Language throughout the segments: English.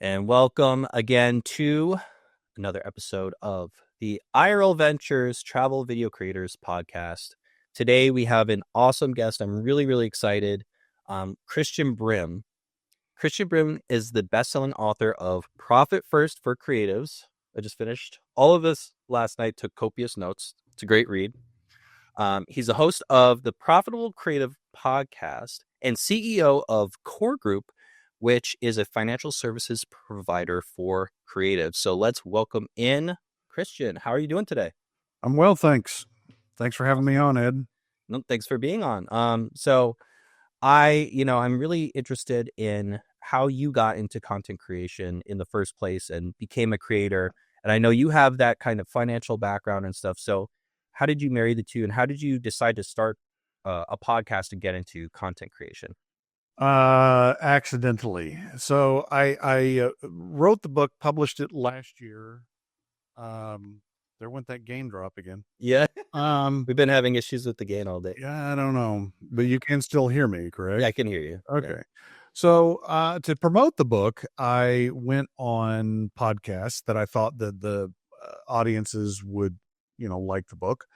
And welcome again to another episode of the IRL Ventures Travel Video Creators Podcast. Today we have an awesome guest. I'm really excited. Christian Brim. Christian Brim is the best-selling author of Profit First for Creatives. I just finished all of this last night, took copious notes. It's a great read. He's the host of the Profitable Creative Podcast and CEO of Core Group, which is a financial services provider for creatives. So let's welcome in Christian. How are you doing today? I'm well, thanks. Thanks for having me on, Ed. No, thanks for being on. So I'm really interested in how you got into content creation in the first place and became a creator. And I know you have that kind of financial background and stuff. So how did you marry the two, and how did you decide to start a podcast and get into content creation? Accidentally. So I wrote the book, published it last year. There went that gain drop again. Yeah. We've been having issues with the gain all day. Yeah, I don't know, but you can still hear me, correct? Yeah, I can hear you. Okay. Yeah. So to promote the book, I went on podcasts that I thought that the audiences would, like the book.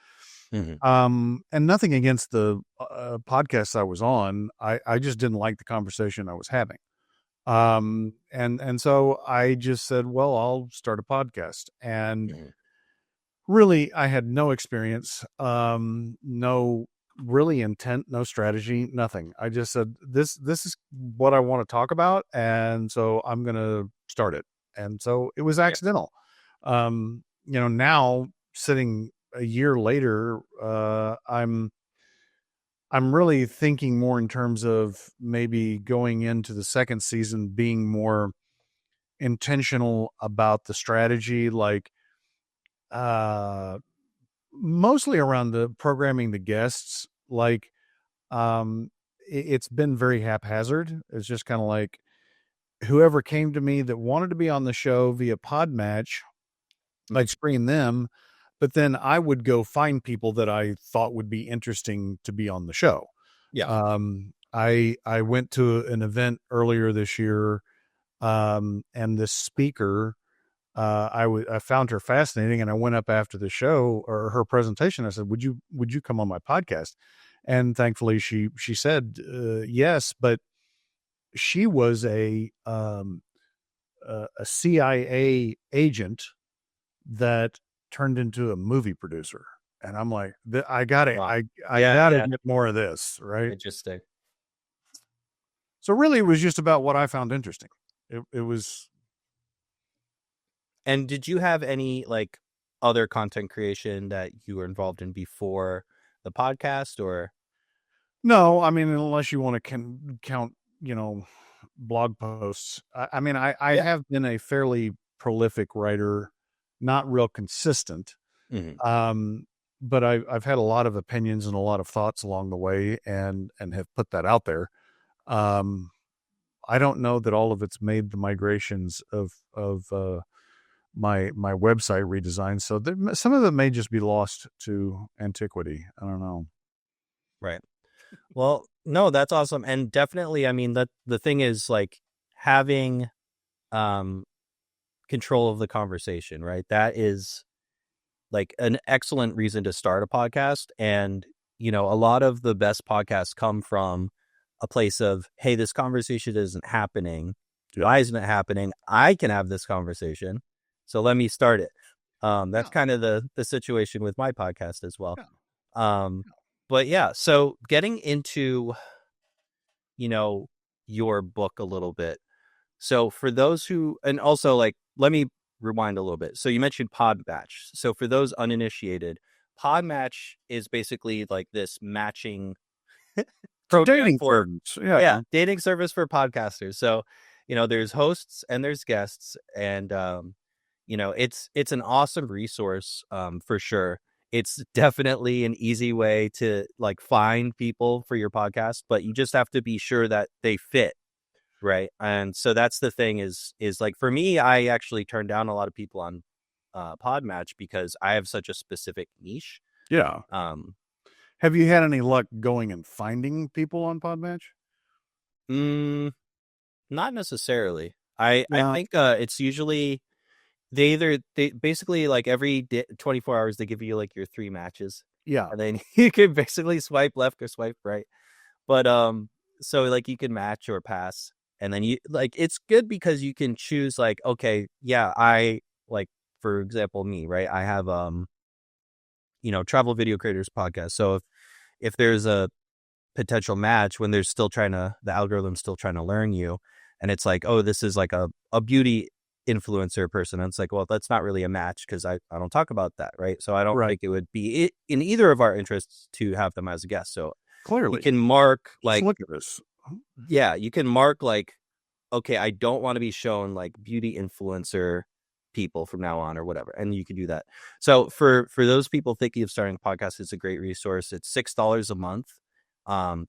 Mm-hmm. And nothing against the podcasts I was on. I just didn't like the conversation I was having. And so I just said, well, I'll start a podcast. And really, I had no experience, no really intent, no strategy, nothing. I just said, this is what I want to talk about. And so I'm going to start it. And so it was accidental. Now sitting a year later, I'm really thinking more in terms of maybe going into the second season being more intentional about the strategy, like mostly around the programming the guests. Like it's been very haphazard. It's just kind of like whoever came to me that wanted to be on the show via Podmatch, I'd screen them, but then I would go find people that I thought would be interesting to be on the show. Yeah. I went to an event earlier this year, and this speaker, I found her fascinating, and I went up after the show or her presentation. I said, "Would you come on my podcast?" And thankfully, she said yes. But she was a CIA agent that turned into a movie producer. And I'm like, I gotta get more of this, right? Interesting. So really, it was just about what I found interesting. It was. And did you have any other content creation that you were involved in before the podcast, or? No, I mean, unless you want to count, blog posts. I have been a fairly prolific writer, not real consistent. Mm-hmm. But I've had a lot of opinions and a lot of thoughts along the way, and have put that out there. I don't know that all of it's made the migrations of my website redesign. So some of it may just be lost to antiquity. I don't know. Right. Well, no, that's awesome. And definitely, I mean, the thing is having control of the conversation, right? That is an excellent reason to start a podcast. And, a lot of the best podcasts come from a place of, hey, this conversation isn't happening. Why isn't it happening? I can have this conversation, so let me start it. That's kind of the situation with my podcast as well. But yeah, so getting into, your book a little bit. So for those who, and also let me rewind a little bit. So you mentioned Podmatch. So for those uninitiated, Podmatch is basically this matching program dating for service. Yeah. Dating service for podcasters. So, there's hosts and there's guests, and it's an awesome resource for sure. It's definitely an easy way to find people for your podcast, but you just have to be sure that they fit. Right. And so that's the thing is for me, I actually turned down a lot of people on Podmatch because I have such a specific niche. Yeah. Have you had any luck going and finding people on Podmatch? Not necessarily. I Yeah, think it's usually they basically like every 24 hours they give you like your three matches, yeah, and then you can basically swipe left or swipe right. But so like you can match or pass, and then you like it's good because you can choose like, okay, yeah, I like, for example, me, right? I have travel video creators podcast. So if there's a potential match when they're still trying to the algorithm's still trying to learn you, and it's like, oh, this is like a beauty influencer person, and it's like, well, that's not really a match because I don't talk about that, right? So I don't right. think it would be in either of our interests to have them as a guest. So you Clearly, can mark just like, look at this. yeah, you can mark like, okay, I don't want to be shown like beauty influencer people from now on or whatever, and you can do that. So for those people thinking of starting a podcast, it's a great resource. It's $6 a month,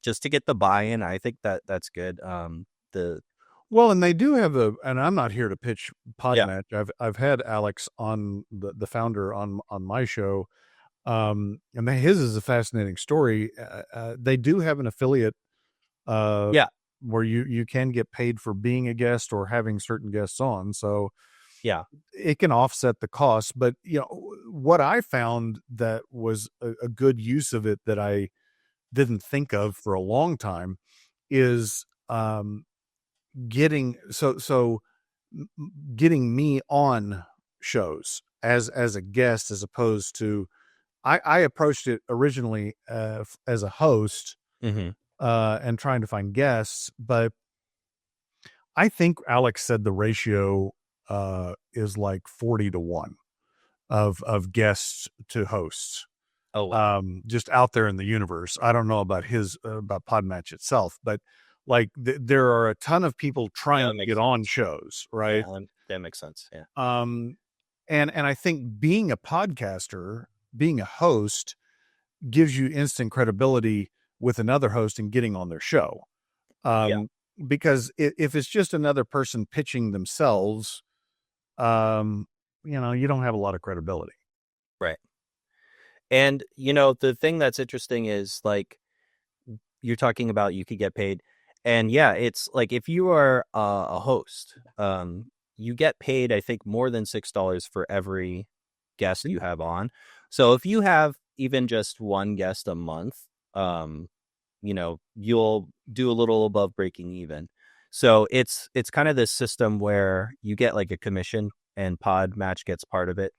just to get the buy-in. I think that's good. The Well, and they do have and I'm not here to pitch Yeah, Podmatch. I've had Alex on the founder on my show. And his is a fascinating story. They do have an affiliate uh, yeah, where you can get paid for being a guest or having certain guests on, so yeah. it can offset the cost. But what I found that was a good use of it that I didn't think of for a long time is getting getting me on shows as a guest as opposed to I approached it originally as a host Hmm. and trying to find guests, but I think Alex said the ratio is like 40-1 of guests to hosts. Oh wow. Just out there in the universe. I don't know about his about Podmatch itself, but like there are a ton of people Yeah, trying that to makes get on sense. shows, Yeah, right? that makes sense. Yeah, Um, and I think being a podcaster, being a host, gives you instant credibility with another host and getting on their show. yeah, Um, because if it's just another person pitching themselves, um, you don't have a lot of credibility. right. And the thing that's interesting is like you're talking about you could get paid, and yeah, it's like if you are a host, you get paid, I think, more than $6 for every guest you have on. So if you have even just one guest a month, um you'll do a little above breaking even. So it's kind of this system where you get like a commission, and Pod Match gets part of it,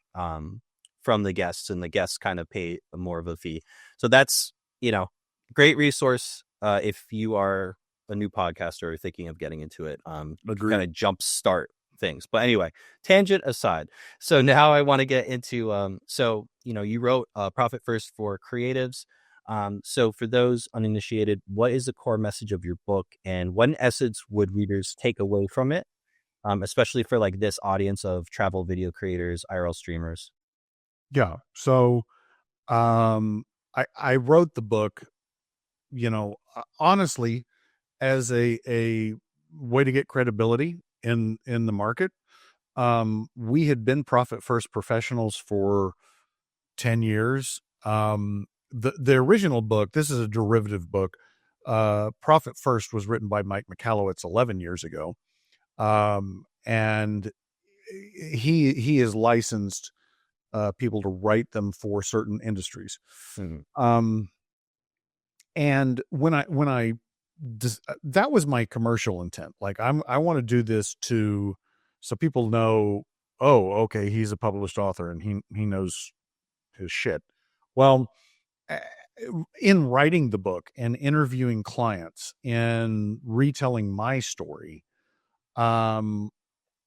from the guests, and the guests kind of pay more of a fee. So that's, great resource, if you are a new podcaster or thinking of getting into it, kind Agreed. of jump start things. But anyway, tangent aside, so now I want to get into, so you wrote, Profit First for Creatives. So for those uninitiated, what is the core message of your book, and what in essence would readers take away from it? Especially for like this audience of travel video creators, IRL streamers. Yeah. So I wrote the book, honestly, as a way to get credibility in the market. We had been Profit First professionals for 10 years. The original book, this is a derivative book. Profit First was written by Mike McCallowitz 11 years ago. And he is licensed people to write them for certain industries. Mhm. Um, and when I that was my commercial intent. Like I want to do this so people know, oh, okay, he's a published author and he knows his shit. Well, eh, in writing the book and interviewing clients and retelling my story, um,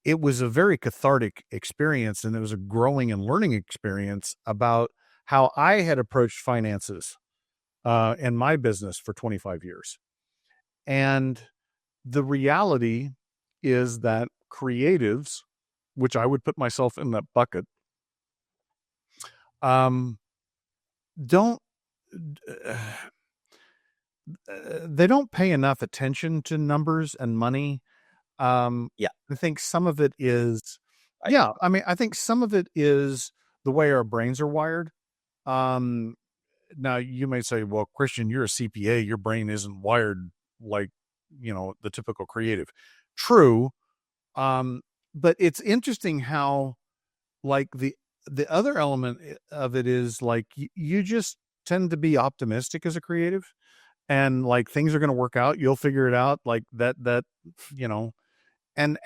it was a very cathartic experience, and it was a growing and learning experience about how I had approached finances in my business for 25 years. And the reality is that creatives, which I would put myself in that bucket, um, don't they don't pay enough attention to numbers and money. Yeah, I think some of it is, I yeah. agree. I mean, I think some of it is the way our brains are wired. Um, Now you may say, well, Christian, you're a CPA, your brain isn't wired like, the typical creative. True. Um, but it's interesting how like the other element of it is like you just tend to be optimistic as a creative, and like things are going to work out. You'll figure it out like that, you know, and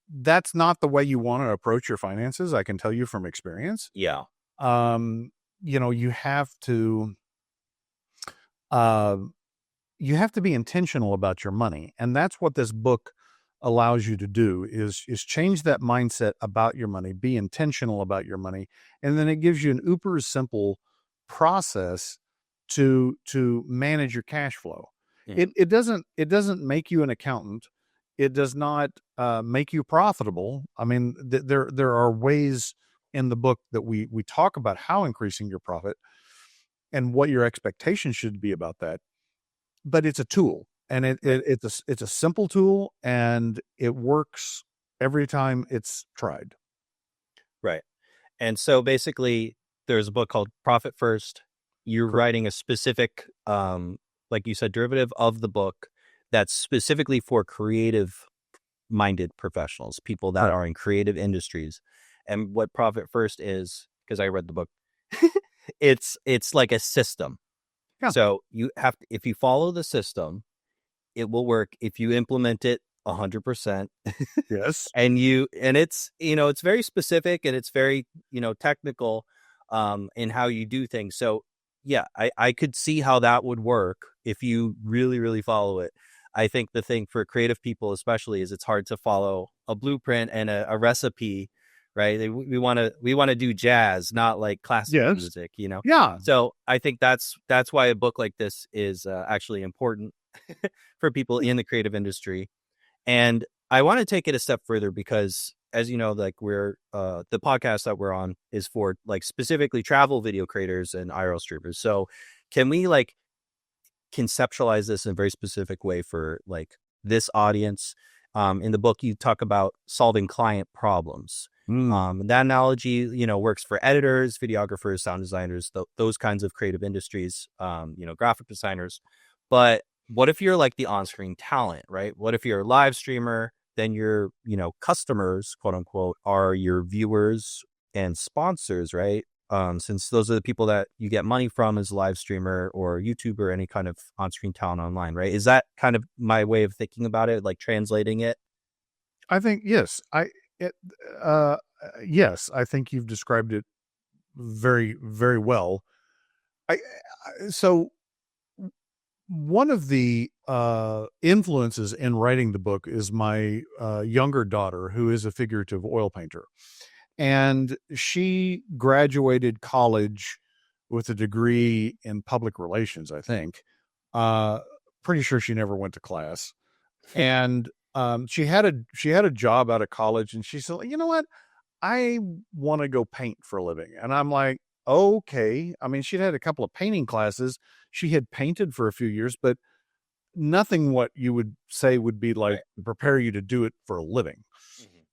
that's not the way you want to approach your finances. I can tell you from experience. Yeah. Um, you know, uh, you have to be intentional about your money, and that's what this book allows you to do is change that mindset about your money, be intentional about your money, and then it gives you an uber simple process to manage your cash flow. Mhm. It doesn't make you an accountant. It does not make you profitable. I mean, there are ways in the book that we talk about how increasing your profit and what your expectations should be about that, but it's a tool, and Right. it's a simple tool, and it works every time it's tried. Right. And so basically, there's a book called Profit First. You're Correct. writing a specific, like you said, derivative of the book that's specifically for creative minded professionals, people that Right. are in creative industries. And what Profit First is, because I read the book, it's like a system. Yeah. So you have to, if you follow the system, it will work if you implement it 100%. Yes. And it's, it's very specific, and it's very, technical in how you do things. So yeah, I could see how that would work if you really, really follow it. I think the thing for creative people especially is it's hard to follow a blueprint and a recipe, right? We want to do jazz, not like classical Yes. music. Yeah. So I think that's why a book like this is actually important for people in the creative industry. And I want to take it a step further because, as you know, like we're the podcast that we're on is for like specifically travel video creators and IRL streamers. So can we like conceptualize this in a very specific way for like this audience? In the book, you talk about solving client problems. Mm. That analogy, works for editors, videographers, sound designers, those kinds of creative industries, graphic designers. But what if you're like the on-screen talent, right? What if you're a live streamer? Then your, customers, quote unquote, are your viewers and sponsors, right? Since those are the people that you get money from as a live streamer or YouTuber or any kind of on-screen talent online, right? Is that kind of my way of thinking about it, like translating it? I think yes. It, uh, yes, I think you've described it very, very well. So one of the influences in writing the book is my younger daughter, who is a figurative oil painter, and she graduated college with a degree in public relations, I think. Uh, Pretty sure she never went to class, and she had a job out of college, and she said, "You know what? I want to go paint for a living." And I'm like, "Okay." I mean, she'd had a couple of painting classes. She had painted for a few years, but nothing what you would say would be like Right. prepare you to do it for a living. Mhm.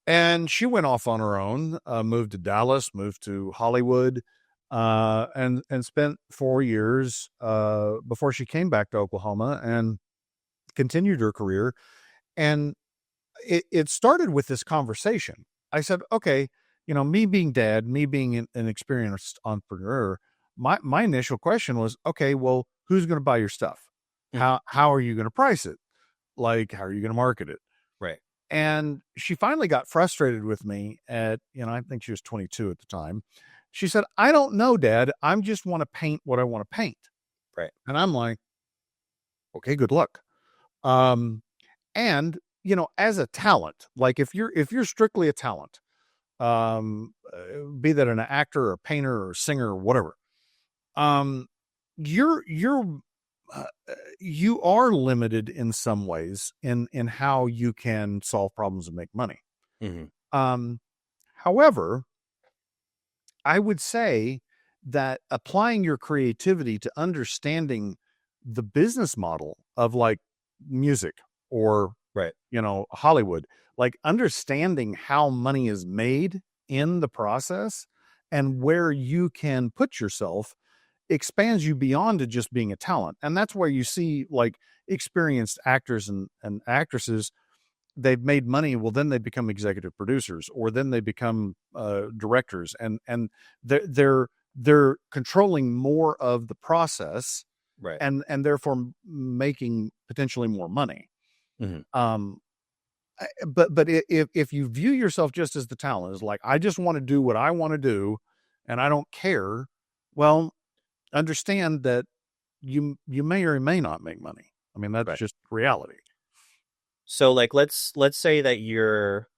And she went off on her own, moved to Dallas, moved to Hollywood, and spent 4 years before she came back to Oklahoma and continued her career. And it started with this conversation. I said, okay, me being dad, me being an experienced entrepreneur, my initial question was, okay, well, who's going to buy your stuff? Mhm. How are you going to price it? Like, how are you going to market it? Right. And she finally got frustrated with me at, I think she was 22 at the time. She said, I don't know, Dad. I just want to paint what I want to paint. Right. And I'm like, okay, good luck. Um, and as a talent, like if you're strictly a talent, be that an actor or painter or singer or whatever, um, you're uh, you are limited in some ways in how you can solve problems and make money. Mhm. Um, However, I would say that applying your creativity to understanding the business model of like music or, Right. Hollywood, like understanding how money is made in the process and where you can put yourself expands you beyond to just being a talent. And that's where you see like experienced actors and actresses they've made money, well, then they become executive producers, or then they become directors, and they're controlling more of the process, Right. and therefore making potentially more money. Mhm. Um, but if you view yourself just as the talent, is like, I just want to do what I want to do, and I don't care. Well, understand that you may or may not make money. I mean, that's Right. just reality. So like let's say that you're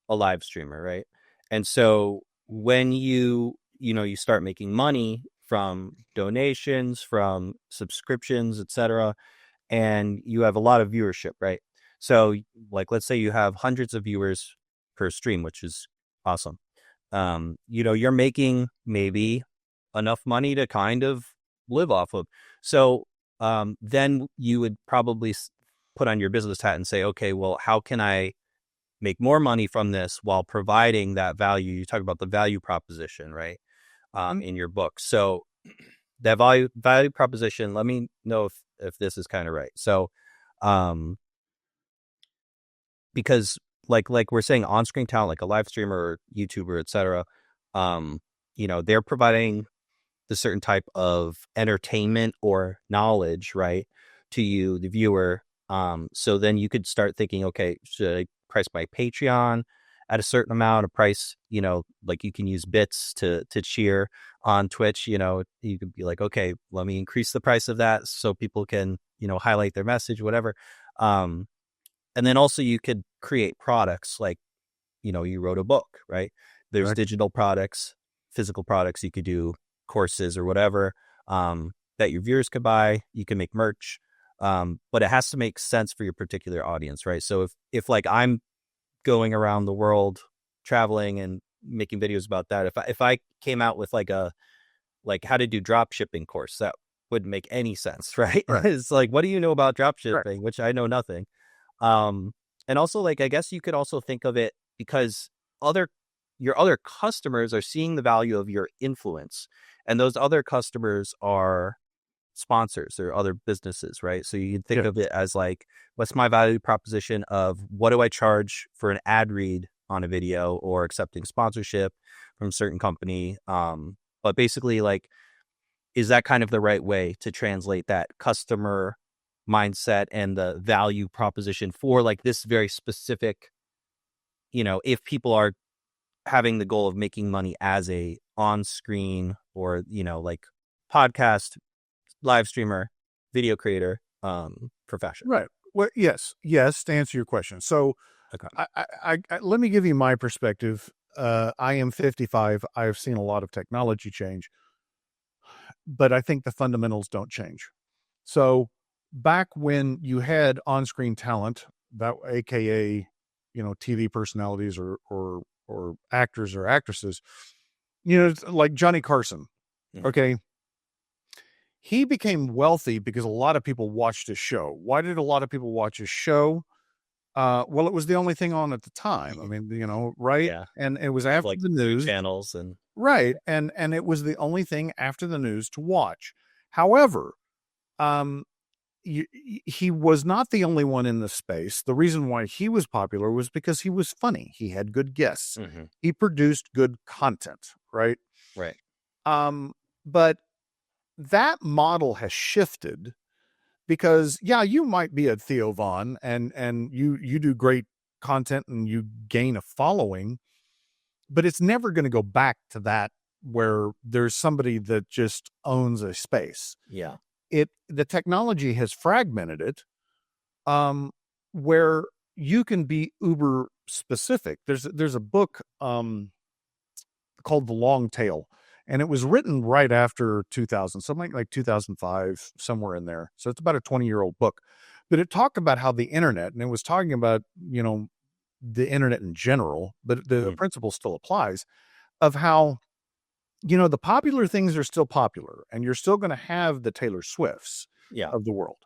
a live streamer, right? And so when you start making money from donations, from subscriptions, etc., and you have a lot of viewership, right? So like let's say you have hundreds of viewers per stream, which is awesome. You're making maybe enough money to kind of live off of. So then you would probably put on your business hat and say, okay, well, how can I make more money from this while providing that value? You talk about the value proposition, right? Mhm. In your book. So that value proposition, let me know if this is kind of right. So um because like we're saying, on-screen talent, like a live streamer or YouTuber, etc., um they're providing the certain type of entertainment or knowledge, right, to you, the viewer. So then you could start thinking, okay, should I price my Patreon at a certain amount of price? Like you can use bits to cheer on Twitch. You could be like, okay, let me increase the price of that so people can, highlight their message, whatever. And then also you could create products like, you wrote a book, right? There's Correct. digital products, physical products. You could do courses or whatever, that your viewers could buy. You can make merch, but it has to make sense for your particular audience, right? So if like I'm going around the world traveling and making videos about that, if I came out with like how to do drop shipping course, that wouldn't make any sense, right? Right. It's like, what do you know about drop Correct. shipping? Which I know nothing. Um, and also, like, I guess you could also think of it because other your other customers are seeing the value of your influence, and those other customers are sponsors or other businesses, right? So you can think Yeah. of it as like, what's my value proposition of what do I charge for an ad read on a video or accepting sponsorship from a certain company? But basically, like, is that kind of the right way to translate that customer mindset and the value proposition for like this very specific, if people are having the goal of making money as a on-screen or, like podcast, live streamer, video creator, profession. Right. Well, yes. To answer your question, so Okay. let me give you my perspective. I am 55. I've seen a lot of technology change, but I think the fundamentals don't change. So back when you had on-screen talent, that AKA, TV personalities or actors or actresses, it's like Johnny Carson. Mhm. Okay. He became wealthy because a lot of people watched his show. Why did a lot of people watch his show? Well, it was the only thing on at the time. I mean, right? Yeah. And it was after Like the food news. channels and Right. And it was the only thing after the news to watch. However, um, he was not the only one in the space. The reason why he was popular was because he was funny. He had good guests. Mhm. He produced good content, right? Right. But that model has shifted because yeah, you might be a Theo Vaughn and you do great content and you gain a following, but it's never going to go back to that where there's somebody that just owns a space. Yeah. The technology has fragmented it, um, where you can be uber specific. There's a book called The Long Tail, and it was written right after 2000, something like 2005, somewhere in there. So it's about a 20-year-old book, but it talked about how the internet, and it was talking about the internet in general, but the Mhm. principle still applies of how the popular things are still popular, and you're still going to have the Taylor Swifts Yeah. of the world.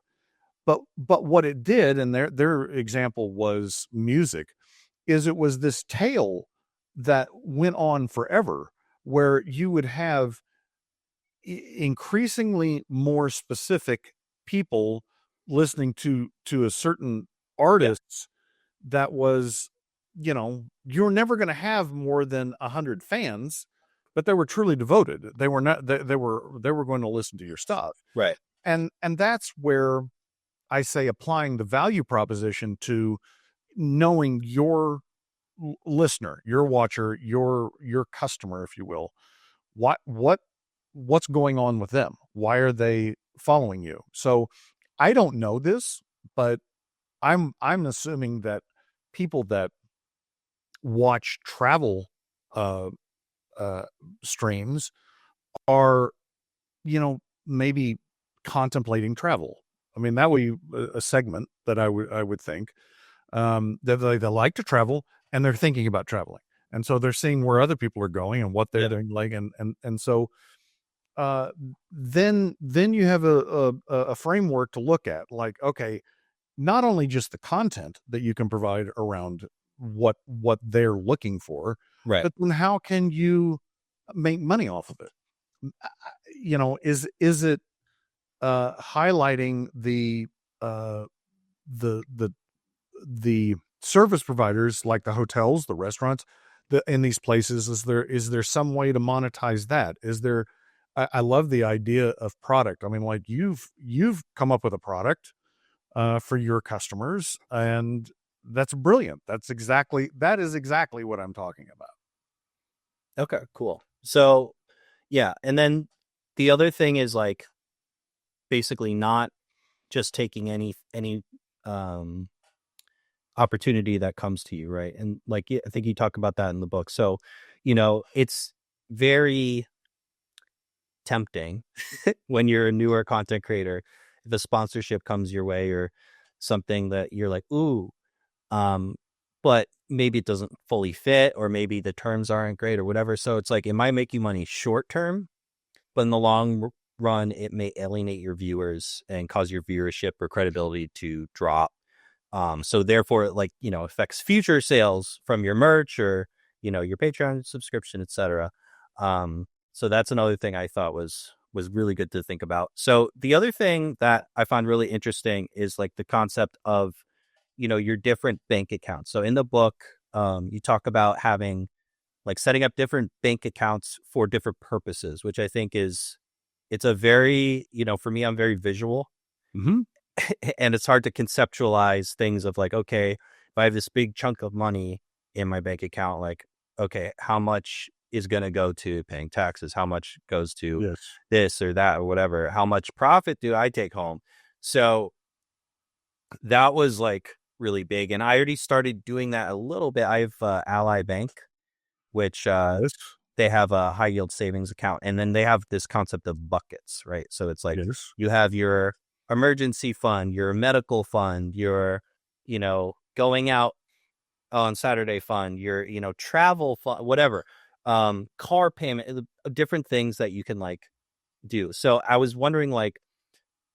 But what it did, and their example was music, is it was this tail that went on forever, where you would have increasingly more specific people listening to a certain Yeah. artists that was, you're never going to have more than 100 fans, but they were truly devoted. They were not, they were going to listen to your stuff. Right. And that's where I say applying the value proposition to knowing your listener, your watcher, your customer, if you will. What's going on with them? Why are they following you? So I don't know this, but I'm assuming that people that watch travel uh, uh, streams are, maybe contemplating travel. I mean, that would be a segment that I would think that they like to travel and they're thinking about traveling, and so they're seeing where other people are going and what they're Yeah. doing, like, and so uh, then you have a framework to look at, like, okay, not only just the content that you can provide around what they're looking for, Right. but then how can you make money off of it? Is it highlighting uh, the the service providers, like the hotels, the restaurants, in these places? Is there some way to monetize that? Is there? I love the idea of product. I mean, like, you've come up with a product for your customers, and that's brilliant. That is exactly what I'm talking about. Okay, cool. So, yeah. And then the other thing is like basically not just taking any um opportunity that comes to you, right? And like I think you talk about that in the book. So, it's very tempting when you're a newer content creator, if a sponsorship comes your way or something that you're like, ooh, um, but maybe it doesn't fully fit, or maybe the terms aren't great or whatever. So it's like, it might make you money short term, but in the long run, it may alienate your viewers and cause your viewership or credibility to drop. So therefore, it, like, affects future sales from your merch or, your Patreon subscription, etc. So that's another thing I thought was really good to think about. So the other thing that I find really interesting is like the concept of, your different bank accounts. So in the book, you talk about having, like, setting up different bank accounts for different purposes, which I think it's a very, for me, I'm very visual. Mm-hmm. And it's hard to conceptualize things of like, okay, if I have this big chunk of money in my bank account, like, okay, how much is going to go to paying taxes? How much goes to Yes. this or that or whatever? How much profit do I take home? So that was like really big. And I already started doing that a little bit. I have Ally Bank, which Yes. they have a high yield savings account. And then they have this concept of buckets, right? So it's like Yes. you have your emergency fund, your medical fund, your, going out on Saturday fund, your, travel fund, whatever, car payment, different things that you can like do. So I was wondering, like,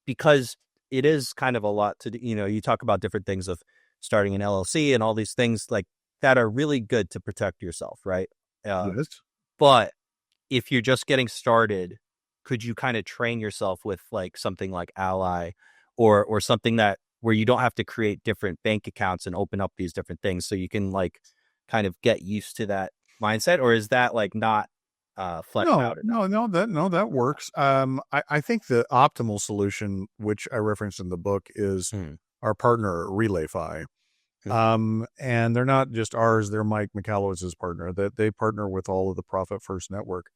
because it is kind of a lot to do, you talk about different things of starting an LLC and all these things like that are really good to protect yourself, right? Uh, Yes. but if you're just getting started, could you kind of train yourself with like something like Ally, or something that where you don't have to create different bank accounts and open up these different things, so you can like kind of get used to that mindset? Or is that like not fleshed No, out enough? no, that works. I think the optimal solution, which I referenced in the book, is Hmm. our partner RelayFi. Okay. And they're not just ours; they're Mike McAllowis's partner. That they partner with all of the Profit First Network,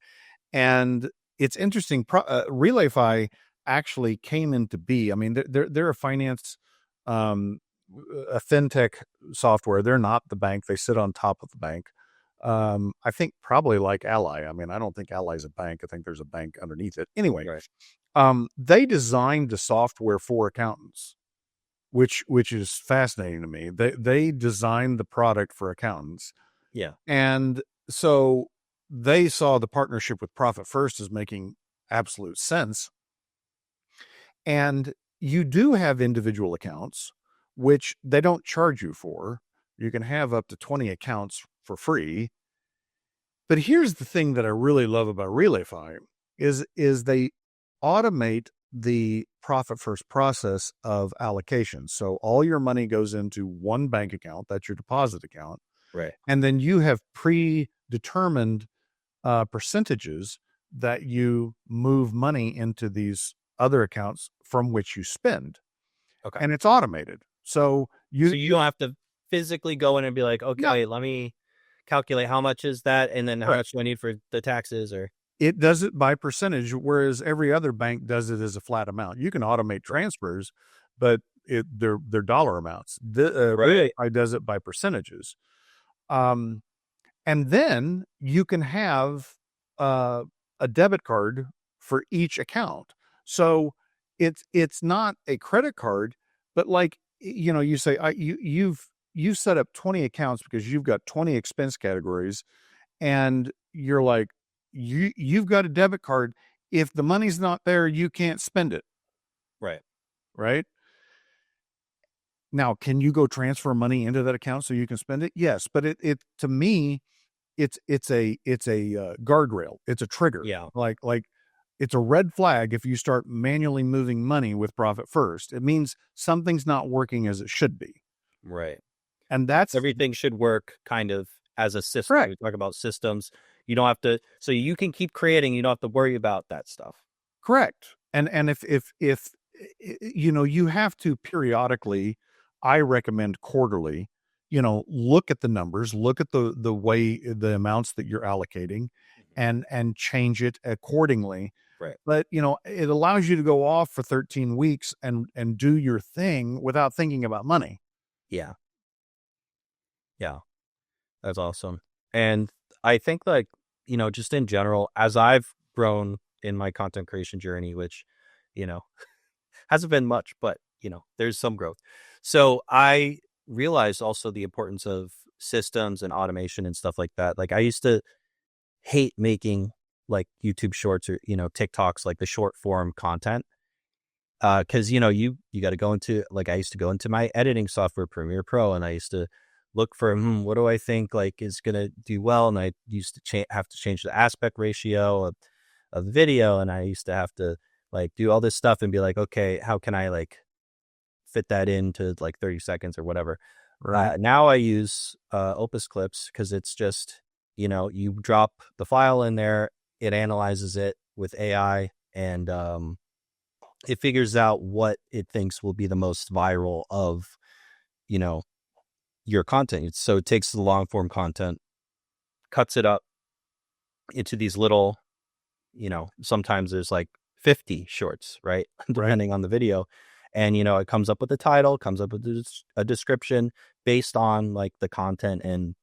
and it's interesting. RelayFi actually came into be. I mean, they're a finance, um, a fintech software. They're not the bank. They sit on top of the bank. I think probably like Ally. I mean, I don't think Ally's a bank. I think there's a bank underneath it. Anyway, Right. they designed the software for accountants, which is fascinating to me. They designed the product for accountants, Yeah. and so they saw the partnership with Profit First as making absolute sense. And you do have individual accounts, which they don't charge you for. You can have up to 20 accounts for free. But here's the thing that I really love about RelayFi is they automate the profit first process of allocation. So all your money goes into one bank account, that's your deposit account, Right. and then you have predetermined percentages that you move money into these other accounts from which you spend, Okay. and it's automated. So So you don't have to physically go in and be like, no, okay, let me calculate how much is that, and then how correct. much do I need for the taxes, or It does it by percentage, whereas every other bank does it as a flat amount. You can automate transfers, but they're dollar amounts. The right. Real does it by percentages. Um, and then you can have uh, a debit card for each account. So it's not a credit card, but like you say you've set up 20 accounts because you've got 20 expense categories, and you're like you've got a debit card. If the money's not there, you can't spend it, Right. right? Now, can you go transfer money into that account so you can spend it? Yes, but it to me it's a guardrail. It's a trigger. Yeah. Like it's a red flag if you start manually moving money with profit first. It means something's not working as it should be. Right. And that's Everything should work kind of as a system. correct. We talk about systems. You don't have to, so you can keep creating. You don't have to worry about that stuff. Correct. And if you have to periodically, I recommend quarterly, look at the numbers, look at the way the amounts that you're allocating and change it accordingly. Right. But it allows you to go off for 13 weeks and do your thing without thinking about money. Yeah. Yeah. That's awesome. And I think, like, just in general, as I've grown in my content creation journey, which, you know, hasn't been much, but, there's some growth. So I realized also the importance of systems and automation and stuff like that. Like, I used to hate making like YouTube shorts or, TikToks, like the short form content. Cause you got to go into, like, I used to go into my editing software, Premiere Pro, and I used to look for, what do I think like is going to do well? And I used to have to change the aspect ratio of the video. And I used to have to like do all this stuff and be like, okay, how can I like fit that into like 30 seconds or whatever. Right. Now I use Opus Clips because it's just, you drop the file in there, it analyzes it with AI, and it figures out what it thinks will be the most viral of, you know, your content. So it takes the long form content, cuts it up into these little, sometimes there's like 50 shorts, right? Right. Depending on the video. And, it comes up with a title, comes up with a description based on like the content. And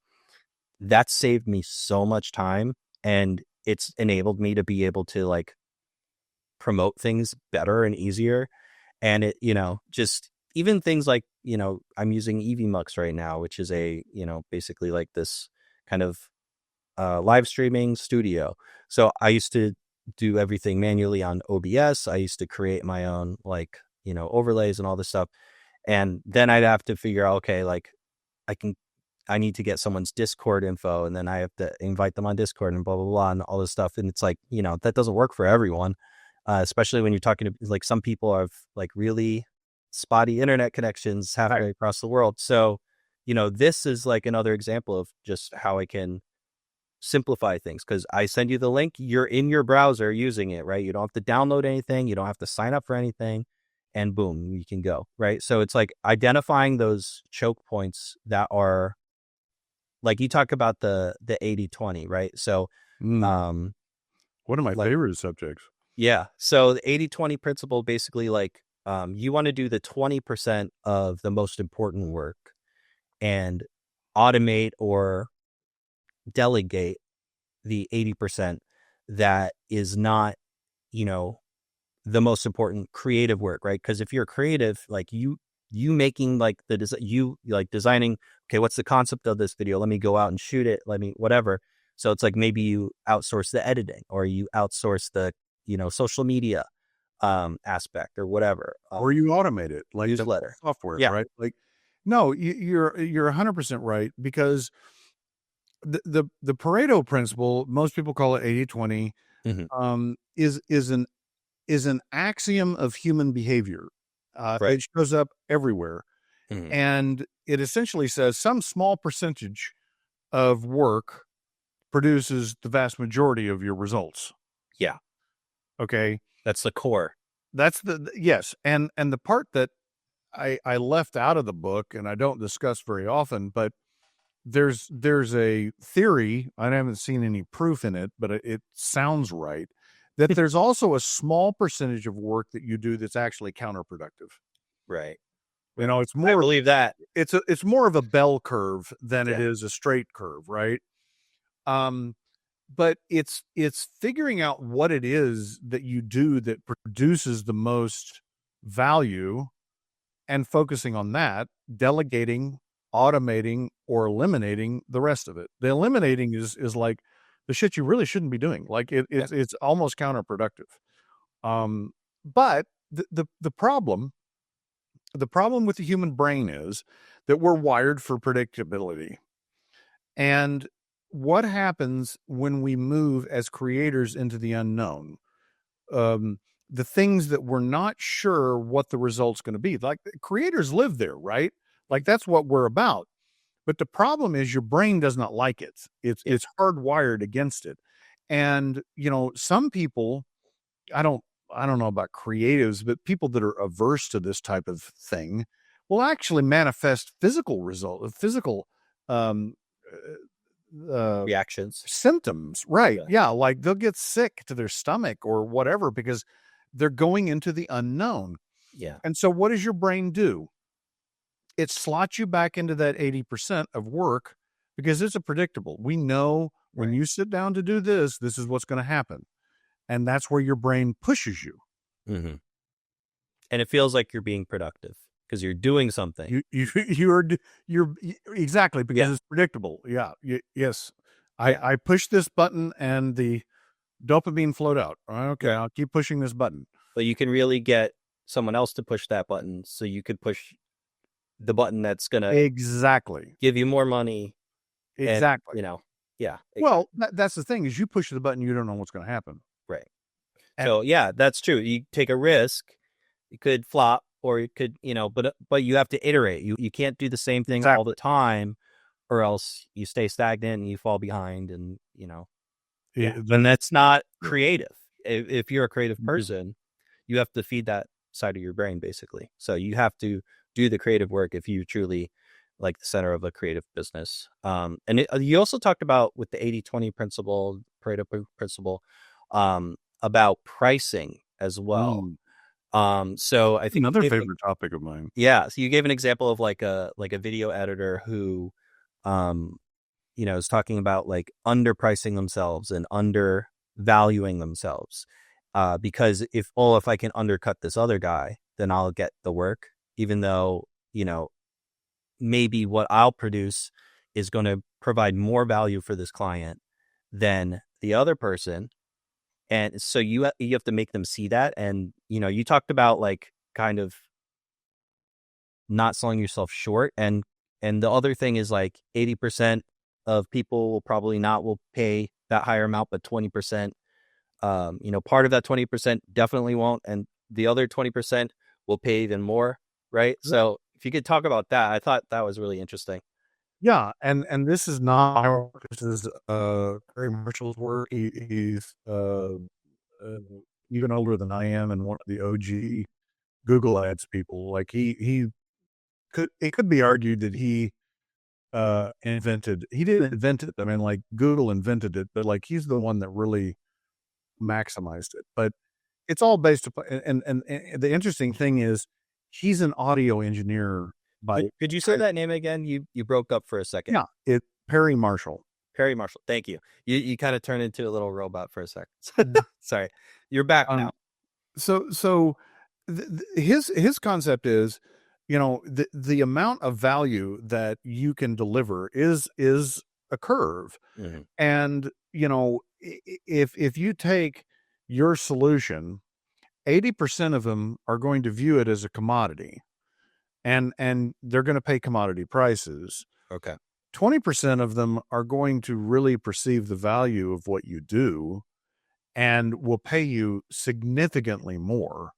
that saved me so much time. And it's enabled me to be able to like promote things better and easier. And it, just even things like, I'm using EVMux right now, which is a, basically like this kind of live streaming studio. So I used to do everything manually on OBS. I used to create my own like, overlays and all this stuff. And then I'd have to figure out, okay, like I need to get someone's Discord info, and then I have to invite them on Discord and blah, blah, blah, and all this stuff. And it's like, that doesn't work for everyone. Especially when you're talking to like some people have like really spotty internet connections halfway across the world. So, this is like another example of just how I can simplify things, because I send you the link, you're in your browser using it, right? You don't have to download anything, you don't have to sign up for anything, and boom, you can go, right? So it's like identifying those choke points that are like, you talk about the 80-20, right? So One of my like, favorite subjects. yeah, so the 80-20 principle, basically like you want to do the 20% of the most important work and automate or delegate the 80% that is not, the most important creative work, right? Because if you're creative, like you making like you like designing, okay, what's the concept of this video? Let me go out and shoot it. Let me whatever. So it's like maybe you outsource the editing, or you outsource the, social media aspect or whatever. Or you automate it like the Newsletter. software, Yeah. right? Like, no, you're 100% right, because the Pareto principle, most people call it 80-20, Mhm. is an is an axiom of human behavior. Right. It shows up everywhere. Mhm. And it essentially says some small percentage of work produces the vast majority of your results. Yeah. Okay. That's the core. That's yes. And the part that I left out of the book and I don't discuss very often, but there's a theory, I haven't seen any proof in it, but it sounds right, that there's also a small percentage of work that you do that's actually counterproductive. Right. You Right. know, I believe that. it's more of a bell curve than it Yeah. is a straight curve, right? Um, but it's figuring out what it is that you do that produces the most value and focusing on that, delegating, automating, or eliminating the rest of it. The eliminating is like the shit you really shouldn't be doing. Like Yeah. it's almost counterproductive. But the problem with the human brain is that we're wired for predictability. And what happens when we move as creators into the unknown? Um, the things that we're not sure what the result's going to be. Like creators live there, right? Like that's what we're about. But the problem is your brain does not like it. Yeah. It's hardwired against it. And you know, some people, I don't I don't know about creatives, but people that are averse to this type of thing will actually manifest physical um uh Reactions. symptoms, right? Yeah. Yeah, like they'll get sick to their stomach or whatever because they're going into the unknown. Yeah. And so what does your brain do? It slots you back into that 80% of work because it's a predictable. We know when Right. you sit down to do this, this is what's going to happen. And that's where your brain pushes you. Mm-hmm. And it feels like you're being productive because you're doing something. You're exactly because Yeah. it's predictable. Yeah. Yes. Yeah. I push this button and the dopamine flowed out. Okay, Yeah. I'll keep pushing this button. But you can really get someone else to push that button, so you could push the button that's gonna Exactly. give you more money. And Exactly. yeah, Well, that's the thing is you push the button, you don't know what's going to happen. right. And So yeah, that's true. You take a risk, it could flop, or it could, but you have to iterate. You can't do the same thing all exactly. the time, or else you stay stagnant and you fall behind. And then that's not creative. If you're a creative person, you have to feed that side of your brain basically. So you have to do the creative work if you truly like the center of a creative business. And you also talked about with the 80-20 principle, Pareto principle, about pricing as well. Mm. So I think Another favorite topic of mine. yeah. So you gave an example of like a video editor who, um, is talking about like underpricing themselves and undervaluing themselves. Because if I can undercut this other guy, then I'll get the work, even though, maybe what I'll produce is going to provide more value for this client than the other person. And so you have to make them see that. And, you talked about like kind of not selling yourself short. And the other thing is like 80% of people will pay that higher amount, but 20%, part of that 20% definitely won't. And the other 20% will pay even more. Right. So if you could talk about that, I thought that was really interesting. Yeah, and this is not my work. This is Gary Marshall's work. He's uh, even older than I am, and one of the OG Google Ads people. Like he could it could be argued that he didn't invent it. I mean, like Google invented it, but like he's the one that really maximized it. But it's all based upon and the interesting thing is he's an audio engineer by Could you say that name again? You broke up for a second. yeah, Perry Marshall. Perry Marshall. Thank you. You kind of turned into a little robot for a second. Sorry. You're back now. So his concept is, the amount of value that you can deliver is a curve. Mm-hmm. And, if you take your solution, 80% of them are going to view it as a commodity and they're going to pay commodity prices. Okay. 20% of them are going to really perceive the value of what you do. and will pay you significantly more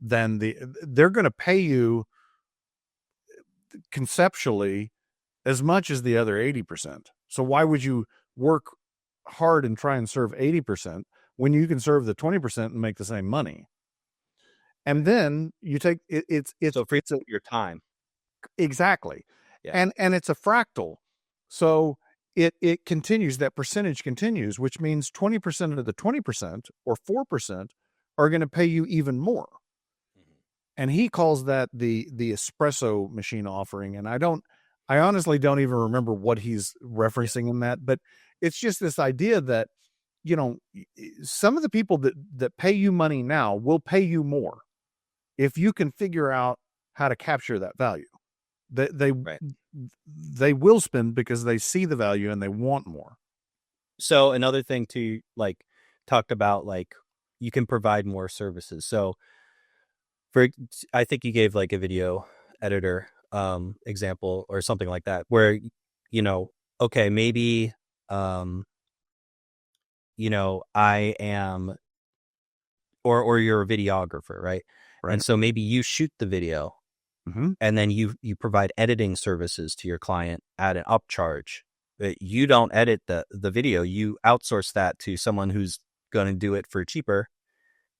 than they're going to pay you conceptually as much as the other 80%. So why would you work hard and try and serve 80% when you can serve the 20% and make the same money? And then you take it, So free it's a, your time. exactly. Yeah. And it's a fractal. So it continues, that percentage continues, which means 20% of the 20% or 4% are going to pay you even more. And he calls that the espresso machine offering. And I honestly don't even remember what he's referencing in that, but it's just this idea that, you know, some of the people that pay you money now will pay you more if you can figure out how to capture that value. They Right. they will spend because they see the value and they want more. So another thing to like talked about, like you can provide more services. So for I think you gave like a video editor example or something like that where you know, okay, maybe um you know, I am or you're a videographer, right? Right. And so maybe you shoot the video Mm-hmm. and then you provide editing services to your client at an upcharge. But you don't edit the video, you outsource that to someone who's going to do it for cheaper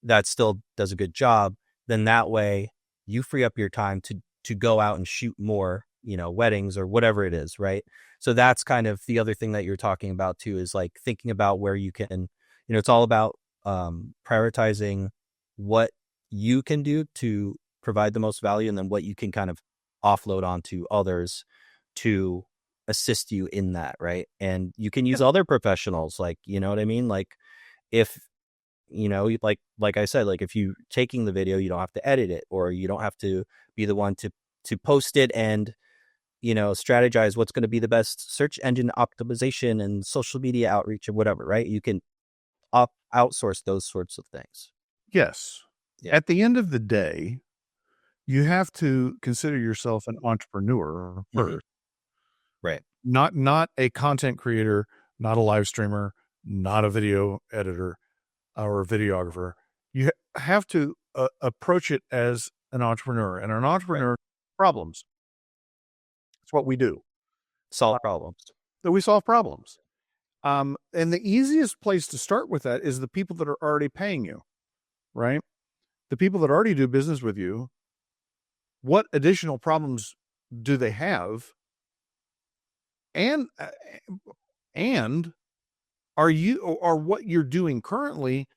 that still does a good job. Then that way you free up your time to go out and shoot more, you know, weddings or whatever it is, right? So that's kind of the other thing that you're talking about too, is like thinking about where you can, you know, it's all about prioritizing what you can do to provide the most value and then what you can kind of offload onto others to assist you in that, right? And you can use other professionals, like, you know what I mean? Like if you know, like I said, like if you taking the video, you don't have to edit it, or you don't have to be the one to post it and, you know, strategize what's going to be the best search engine optimization and social media outreach or whatever, right? You can outsource those sorts of things. Yes. Yeah. At the end of the day, you have to consider yourself an entrepreneur Mm-hmm. first, Right. not a content creator, not a live streamer, not a video editor or a videographer. You have to approach it as an entrepreneur, and an Right. entrepreneur problems. It's what we do. Solve problems. That we solve problems. And the easiest place to start with that is the people that are already paying you, right? The people that already do business with you. What additional problems do they have? And are what you're doing currently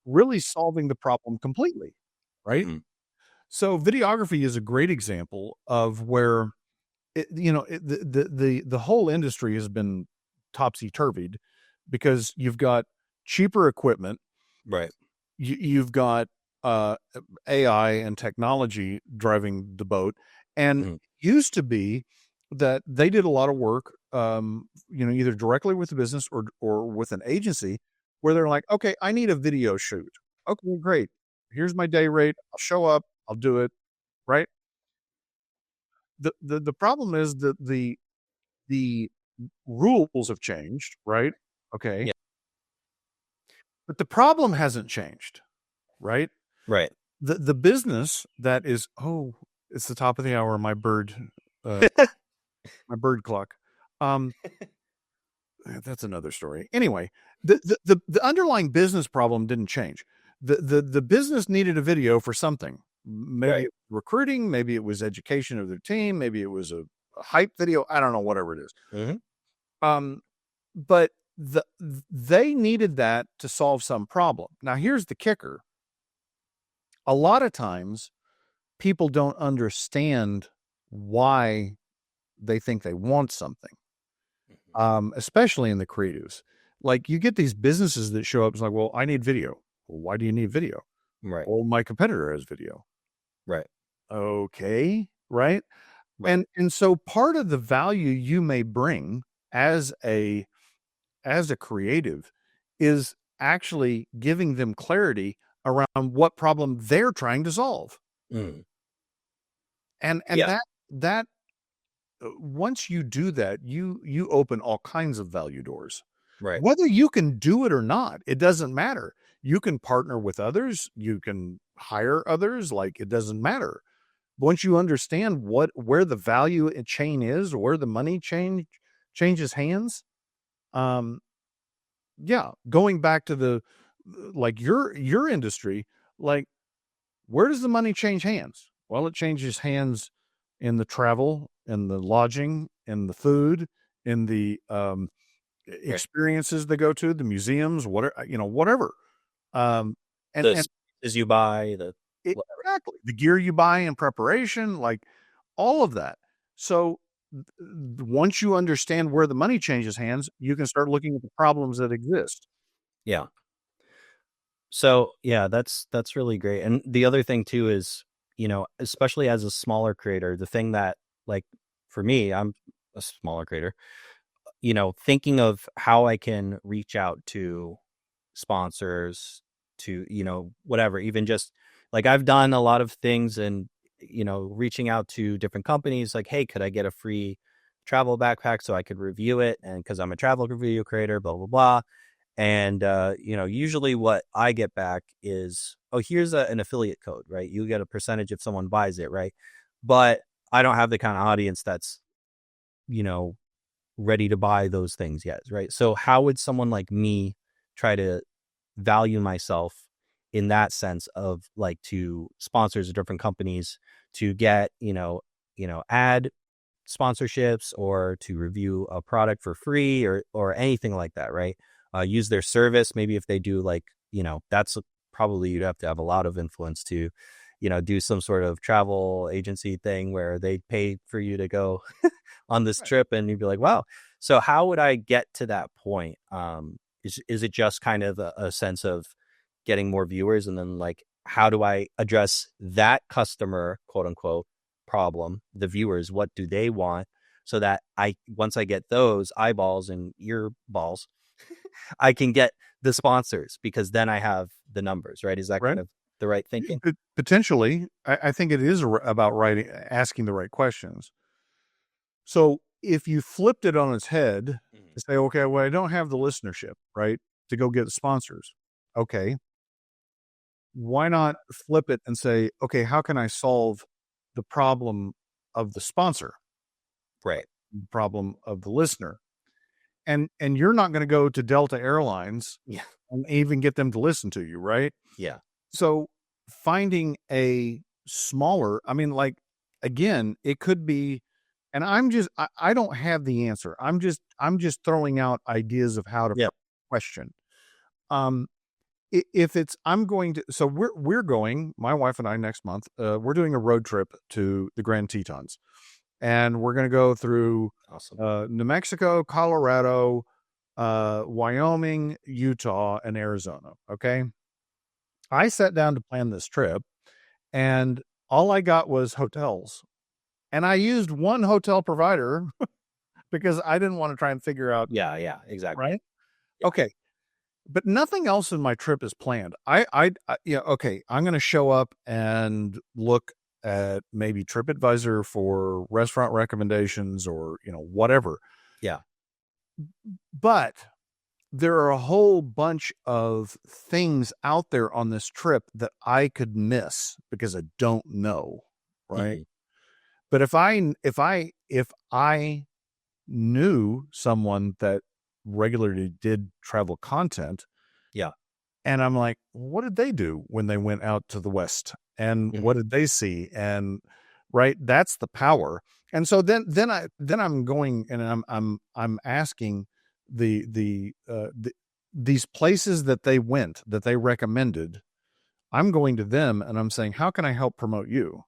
really solving the problem completely, right? Mm-hmm. So videography is a great example of where the whole industry has been topsy-turvied because you've got cheaper equipment, Right. you've got uh, AI and technology driving the boat, and Mm-hmm. used to be that they did a lot of work, either directly with the business or with an agency, where they're like, okay, I need a video shoot. Okay, great. Here's my day rate. I'll show up. I'll do it. Right. The problem is that the rules have changed. Right. Okay. Yeah. But the problem hasn't changed. Right. Right. The business that is, it's the top of the hour. Uh, my bird clock. That's another story. Anyway, the underlying business problem didn't change. The business needed a video for something. Maybe Right. it was recruiting, maybe it was education of their team, maybe it was a hype video. I don't know, whatever it is. Mm-hmm. Um, but they needed that to solve some problem. Now, here's the kicker. A lot of times people don't understand why they think they want something, especially in the creatives. Like you get these businesses that show up. It's like, well, I need video. Well, why do you need video? Right. Well, my competitor has video. Right. Okay, right. Right. And so part of the value you may bring as a creative is actually giving them clarity around what problem they're trying to solve. Mm. And Yeah. that once you do that, you open all kinds of value doors. Right. Whether you can do it or not, it doesn't matter. You can partner with others, you can hire others, like it doesn't matter. Once you understand where the value chain is, where the money changes hands, um, yeah, going back to the like your industry, like where does the money change hands? Well, it changes hands in the travel, in the lodging, in the food, in the Right. experiences they go to, the museums, whatever, whatever. Um, The and spaces you buy, the whatever. exactly the gear you buy in preparation, like all of that. So once you understand where the money changes hands, you can start looking at the problems that exist. Yeah. So yeah, that's really great. And the other thing too is, especially as a smaller creator, the thing that, like, for me, I'm a smaller creator, thinking of how I can reach out to sponsors, to, whatever, even just like I've done a lot of things, and, reaching out to different companies like, hey, could I get a free travel backpack so I could review it? And because I'm a travel video creator, blah, blah, blah. And, usually what I get back is, oh, here's an affiliate code, right? You get a percentage if someone buys it, right? But I don't have the kind of audience that's, you know, ready to buy those things yet, right? So how would someone like me try to value myself in that sense of, like, to sponsors of different companies, to get, ad sponsorships, or to review a product for free, or anything like that, right? Use their service. Maybe if they do, like, that's probably, you'd have to have a lot of influence to, do some sort of travel agency thing where they pay for you to go on this Right. trip, and you'd be like, wow. So how would I get to that point? Is it just kind of a sense of getting more viewers, and then, like, how do I address that customer, quote unquote, problem, the viewers? What do they want? So that once I get those eyeballs and ear balls, I can get the sponsors, because then I have the numbers, right? Is that Right. kind of the right thinking? Potentially, I think it is about writing, asking the right questions. So if you flipped it on its head Mhm. and say, okay, well, I don't have the listenership, right, to go get the sponsors. Okay, why not flip it and say, okay, how can I solve the problem of the sponsor, Right. the problem of the listener? And you're not going to go to Delta Airlines Yeah. and even get them to listen to you, right? Yeah. So finding a smaller, I mean, like, again, it could be, and I don't have the answer. I'm just throwing out ideas of how to Yeah. question. Um, if it's, I'm going to, so we're going, my wife and I, next month, we're doing a road trip to the Grand Tetons, and we're going to go through Awesome. New Mexico, Colorado, Wyoming, Utah, and Arizona. Okay. I sat down to plan this trip, and all I got was hotels. And I used one hotel provider because I didn't want to try and figure out, Yeah. Yeah. Exactly. right? Yeah. Okay. But nothing else in my trip is planned. Yeah, okay. I'm going to show up and look at maybe TripAdvisor for restaurant recommendations, or, whatever. Yeah. But there are a whole bunch of things out there on this trip that I could miss because I don't know, right? Mhm. But if I knew someone that regularly did travel content, Yeah. and I'm like, what did they do when they went out to the West? And Mhm. what did they see? And right, that's the power. And so then I'm going, and I'm asking these places that they went, that they recommended. I'm going to them and I'm saying, how can I help promote you?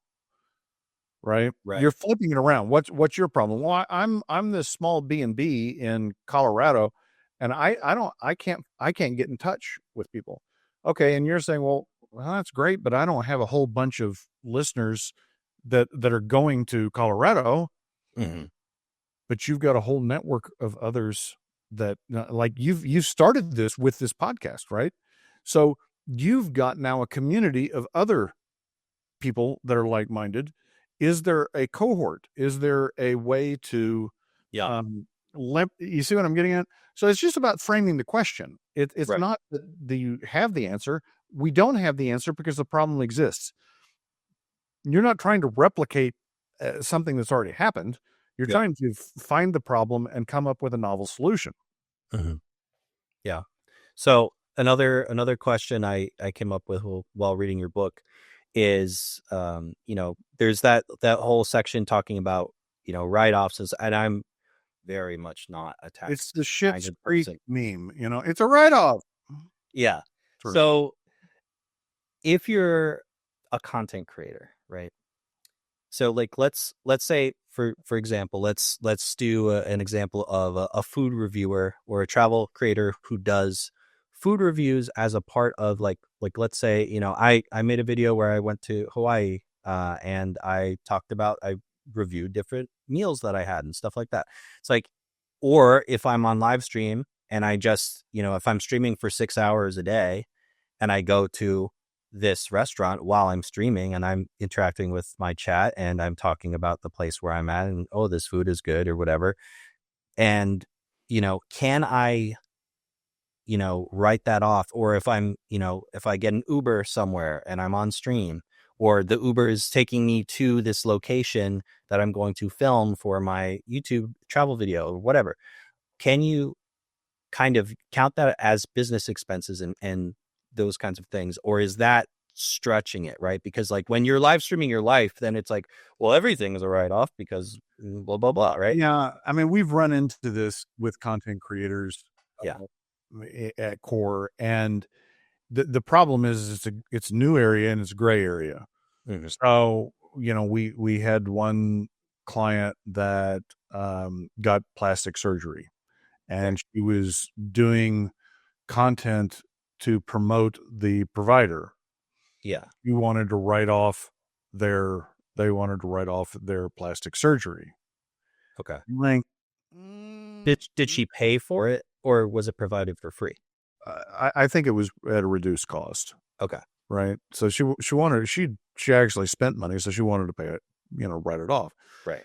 Right? Right. You're flipping it around. What's your problem? Well, I'm this small B&B in Colorado, and I can't get in touch with people. Okay, and you're saying, well, that's great, but I don't have a whole bunch of listeners that are going to Colorado, Mhm. but you've got a whole network of others that, like, you've started this with this podcast, right? So you've got now a community of other people that are like-minded. Is there a cohort? Is there a way to Yeah. You see what I'm getting at? So it's just about framing the question. It's Right. not that you have the answer. We don't have the answer because the problem exists. You're not trying to replicate something that's already happened. You're Yeah. trying to find the problem and come up with a novel solution. Mhm. Yeah. So another question I came up with while reading your book is, there's that whole section talking about, write-offs, and I'm very much not a It's tax the Schitt's minded Creek person. meme. It's a write off. Yeah. Sort of. So if you're a content creator, right? So like let's say for example, let's do an example of a food reviewer or a travel creator who does food reviews as a part of like let's say, I made a video where I went to Hawaii, and I reviewed different meals that I had and stuff like that. It's like, or if I'm on live stream and I just, if I'm streaming for 6 hours a day and I go to this restaurant while I'm streaming and I'm interacting with my chat and I'm talking about the place where I'm at and, oh, this food is good or whatever. And, can I, write that off? Or if I'm, if I get an Uber somewhere and I'm on stream, or the Uber is taking me to this location that I'm going to film for my YouTube travel video or whatever, can you kind of count that as business expenses and those kinds of things? Or is that stretching it, right? Because like when you're live streaming your life, then it's like, well, everything is a write-off because blah, blah, blah, right? Yeah. I mean, we've run into this with content creators Yeah. at core. And the problem is it's a new area and it's a gray area. Mm-hmm. So, we had one client that got plastic surgery Right. and she was doing content to promote the provider. Yeah. You wanted to write off they wanted to write off their plastic surgery. Okay. Like, Did she pay for it or was it provided for free? I think it was at a reduced cost, Okay. right? So she actually spent money, so she wanted to pay it, write it off. Right.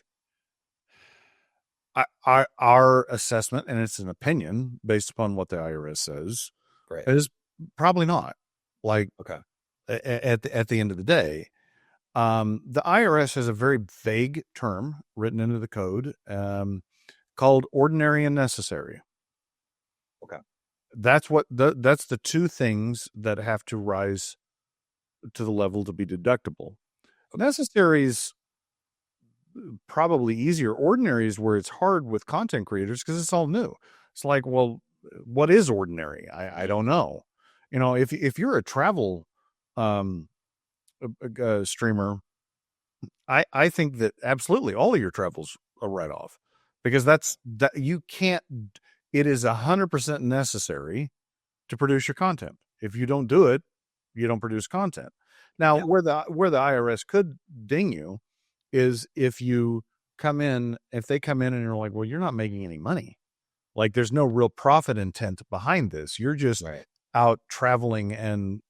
Our assessment, and it's an opinion based upon what the IRS says, Right. is probably not. Like, Okay. at the end of the day, the IRS has a very vague term written into the code called ordinary and necessary. Okay. That's that's the two things that have to rise to the level to be deductible. Okay. Necessary is probably easier. Ordinary is where it's hard with content creators because it's all new. It's like, well, what is ordinary? I don't know. If you're a travel streamer, I think that absolutely all of your travels a write off because that you can't. It is 100% necessary to produce your content. If you don't do it, you don't produce content. Now, Yeah. where the IRS could ding you is if they come in and you're like, well, you're not making any money. Like there's no real profit intent behind this. You're just Right. out traveling and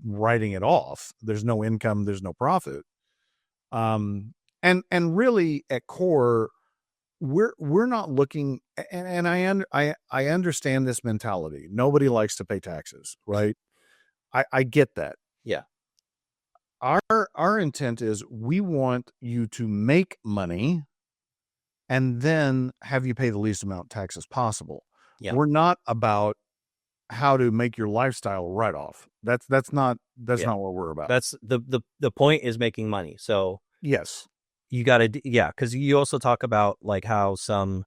writing it off. There's no income, there's no profit. And really at core, we're not looking, and I understand this mentality. Nobody likes to pay taxes, right? I get that. Yeah. Our intent is we want you to make money and then have you pay the least amount of taxes possible. Yeah. We're not about how to make your lifestyle write off. That's not Yeah. what we're about. That's the point is making money. So Yes. you got to, yeah. Cause you also talk about like how some,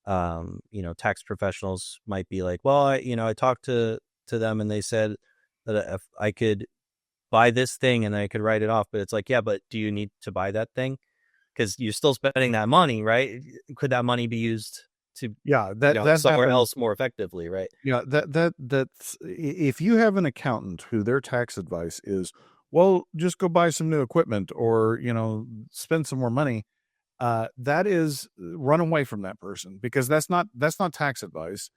tax professionals might be like, well, I talked to them and they said that if I could buy this thing and I could write it off, but it's like, yeah, but do you need to buy that thing? Because you're still spending that money, right? Could that money be used to, Yeah, that somewhere happens. else more effectively, right? Yeah, that's if you have an accountant who their tax advice is, well, just go buy some new equipment or, spend some more money, that is run away from that person because that's not tax advice.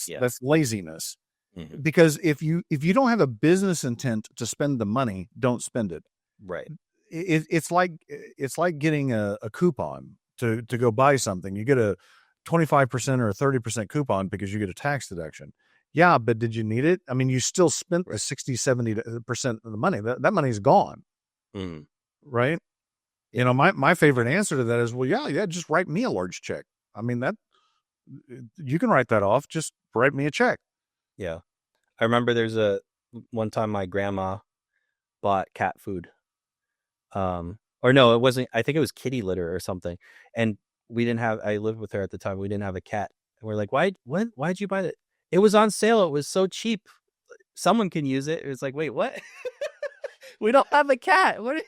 Yeah. That's laziness. Mm-hmm. Because if you don't have a business intent to spend the money, don't spend it. Right. It's like getting a coupon to go buy something. You get a 25% or a 30% coupon because you get a tax deduction. Yeah, but did you need it? I mean, you still spent the Right. 60, 70% of the money. That money's gone, Mm. right? Yeah. My favorite answer to that is, well, yeah, just write me a large check. I mean, that you can write that off. Just write me a check. Yeah. I remember there's a one time my grandma bought cat food. Or no, it wasn't. I think it was kitty litter or something. And we didn't have. I lived with her at the time. We didn't have a cat. And we're like, why? What? Why'd you buy it? It was on sale. It was so cheap. Someone can use it. It was like, wait, what? We don't have a cat. What?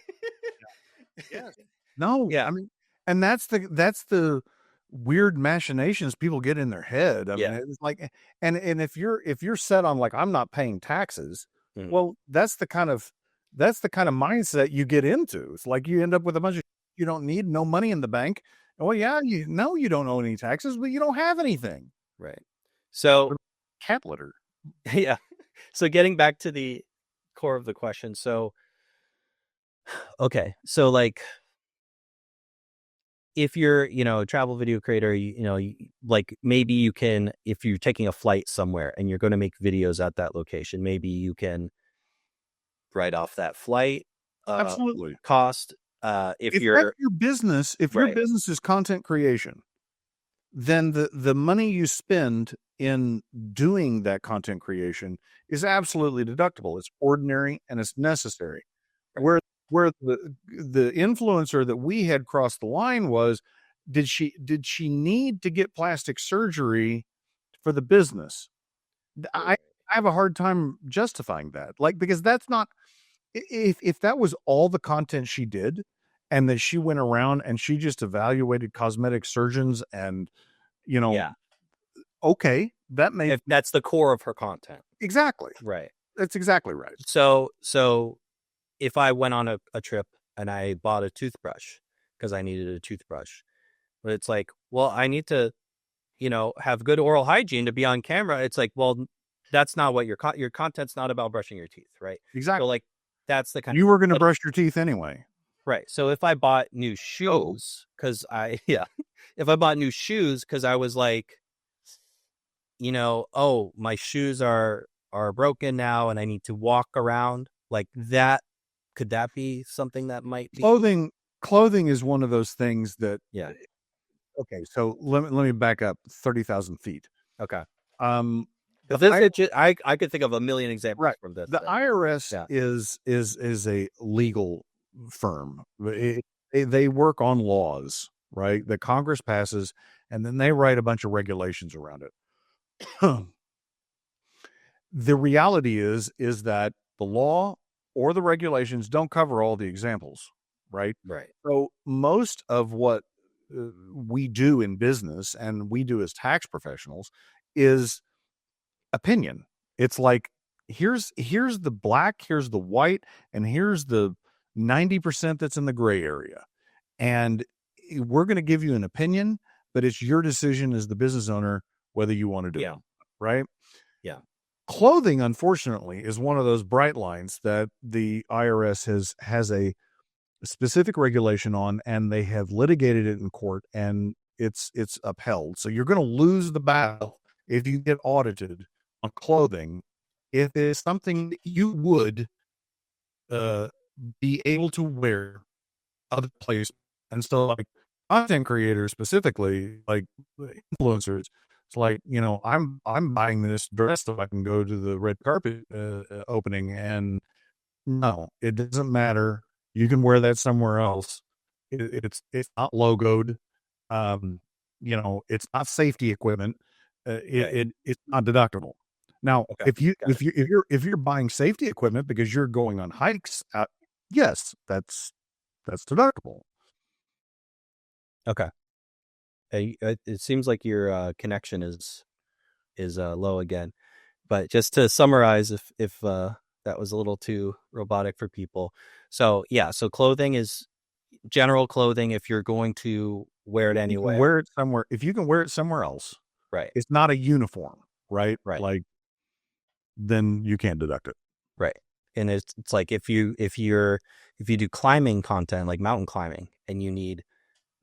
Yes. No, Yeah. I mean, and that's the weird machinations people get in their head. I mean, Yeah. it's like, and if you're set on like I'm not paying taxes, Mm. well, that's the kind of mindset you get into. It's like you end up with a bunch of you don't need, no money in the bank. Well, yeah, you know you don't owe any taxes, but you don't have anything. Right. So Cat litter. yeah. So getting back to the core of the question. So okay. So like if you're, a travel video creator, like maybe you can, if you're taking a flight somewhere and you're going to make videos at that location, maybe you can write off that flight Absolutely. cost. If If that's you're your business, if your right, business is content creation, then the money you spend in doing that content creation is absolutely deductible. It's ordinary and it's necessary. right, Where the influencer that we had crossed the line was, did she need to get plastic surgery for the business? I right, I have a hard time justifying that. Like, because that's not, if that was all the content she did and that she went around and she just evaluated cosmetic surgeons and, you know, yeah. okay, that may If that's the core of her content, exactly. right? That's exactly right. So if I went on a trip and I bought a toothbrush because I needed a toothbrush, but it's like, well, I need to have good oral hygiene to be on camera. It's like, well, that's not what your content's not about brushing your teeth, right? So Exactly. like that's the kind You were going to but brush your teeth anyway. right. So if I bought new Oh, shoes cuz I yeah, if I bought new shoes cuz I was like, oh, my shoes are broken now and I need to walk around like that, could that be something that might be clothing is one of those things that, yeah. okay, so let me back up 30,000 feet. Okay. Um, the Cuz this I it just, I could think of a million examples Right. from this The that IRS yeah. is a legal firm. They work on laws, right? That Congress passes, and then they write a bunch of regulations around it. The reality is that the law or the regulations don't cover all the examples, right? Right. So most of what we do in business and we do as tax professionals is opinion. It's like, here's the black, here's the white, and here's the 90% that's in the gray area. And we're going to give you an opinion, but it's your decision as the business owner whether you want to do it, Yeah. right? Yeah. Clothing, unfortunately, is one of those bright lines that the IRS has a specific regulation on, and they have litigated it in court, and it's upheld. So you're going to lose the battle if you get audited on clothing, if it's something that you would uh, be able to wear other places. And so, like, content creators specifically, like influencers, it's like, I'm buying this dress so I can go to the red carpet opening, and no, it doesn't matter. You can wear that somewhere else. It's not logoed. It's not safety equipment. Right. It's not deductible. Now, Okay. if you Got if it. you if you're buying safety equipment because you're going on hikes, yes, that's deductible. Okay. It seems like your connection is low again. But just to summarize, if that was a little too robotic for people, so yeah, so clothing is general clothing if you're going to wear it If you can anywhere. wear it somewhere, if you can wear it somewhere else, Right. it's not a uniform, right? Right. Like, then you can't deduct it. Right. And it's like if you do climbing content like mountain climbing and you need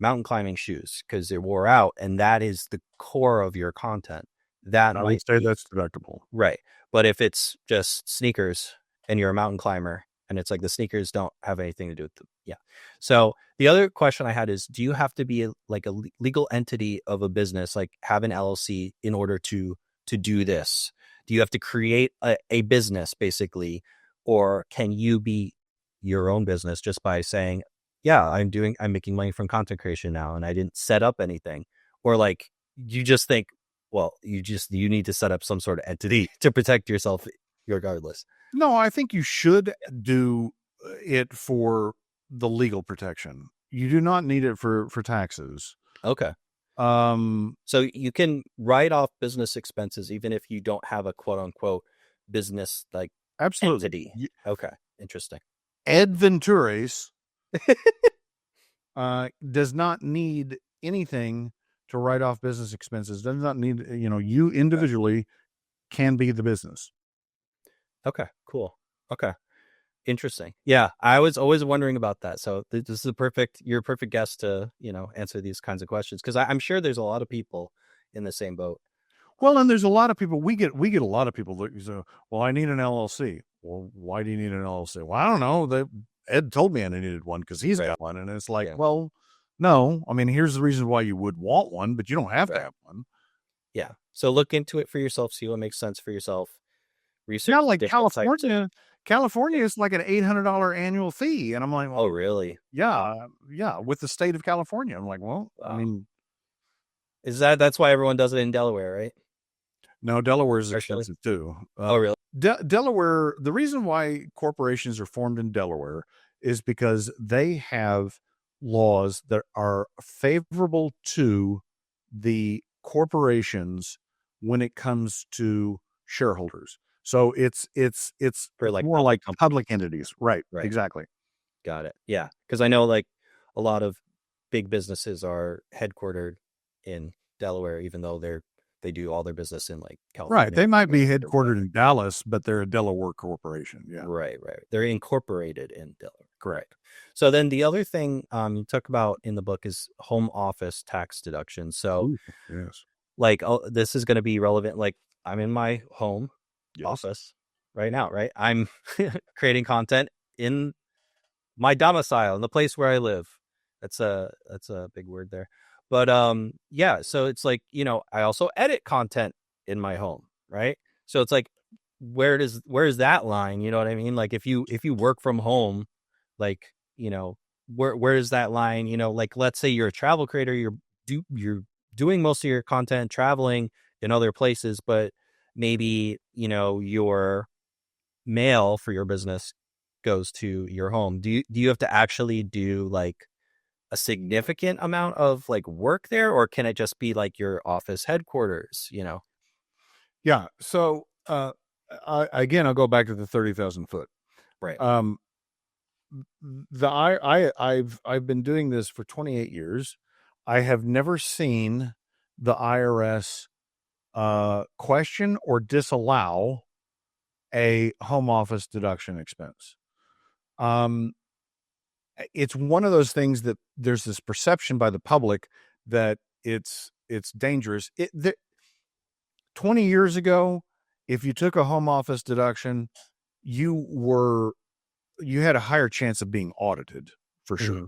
mountain climbing shoes because they're wore out and that is the core of your content, that I would might say be that's deductible. right. But if it's just sneakers and you're a mountain climber and it's like the sneakers don't have anything to do with yeah. So the other question I had is, do you have to be like a legal entity of a business, like have an LLC in order to do this? Do you have to create a business basically, or can you be your own business just by saying, yeah, I'm making money from content creation now and I didn't set up anything? Or like you just think, well, you need to set up some sort of entity to protect yourself regardless. No, I think you should do it for the legal protection. You do not need it for taxes. Okay. Um, So you can write off business expenses even if you don't have a quote unquote business like absolutely. entity. Okay. Interesting. Ed Ventures does not need anything to write off business expenses. Does not need, you individually can be the business. Okay. Cool. Okay. Interesting. Yeah, I was always wondering about that. So this is you're a perfect guest to, answer these kinds of questions because I'm sure there's a lot of people in the same boat. Well, and there's a lot of people, we get a lot of people that say, well, I need an LLC. Well, why do you need an LLC? Well, I don't know. Ed told me I needed one because he's got one. And it's like, Yeah. well, no, I mean, here's the reason why you would want one, but you don't have to have one. Yeah. So look into it for yourself, see what makes sense for yourself. Research Yeah, like different types of. California is like an $800 annual fee. And I'm like, well, Oh, really? yeah, with the state of California. I'm like, well, Wow. I mean, That's why everyone does it in Delaware, right? no, Delaware is expensive too. Oh, really? Delaware, the reason why corporations are formed in Delaware is because they have laws that are favorable to the corporations when it comes to shareholders. So it's For like more like companies. public entities. Right. Right. Exactly. Got it. Yeah. Because I know like a lot of big businesses are headquartered in Delaware, even though they do all their business in like California. Right. They might be headquartered in Dallas, but they're a Delaware corporation. Yeah. Right. They're incorporated in Delaware. Correct. So then the other thing you talk about in the book is home office tax deduction. So Ooh, yes. like this is going to be relevant. Like I'm in my home office right now, right? I'm creating content in my domicile, in the place where I live. That's a big word there. But yeah, so it's like, I also edit content in my home, right? So it's like where's that line? You know what I mean? Like if you work from home, like, where is that line? Like let's say you're a travel creator, you're doing most of your content traveling in other places, but maybe, your mail for your business goes to your home. Do you have to actually do like a significant amount of like work there, or can it just be like your office headquarters? Yeah. So I'll go back to the 30,000 foot. Right. I've been doing this for 28 years. I have never seen the IRS question or disallow a home office deduction expense. It's one of those things that there's this perception by the public that it's dangerous. 20 years ago, if you took a home office deduction, you had a higher chance of being audited for sure. Mm-hmm.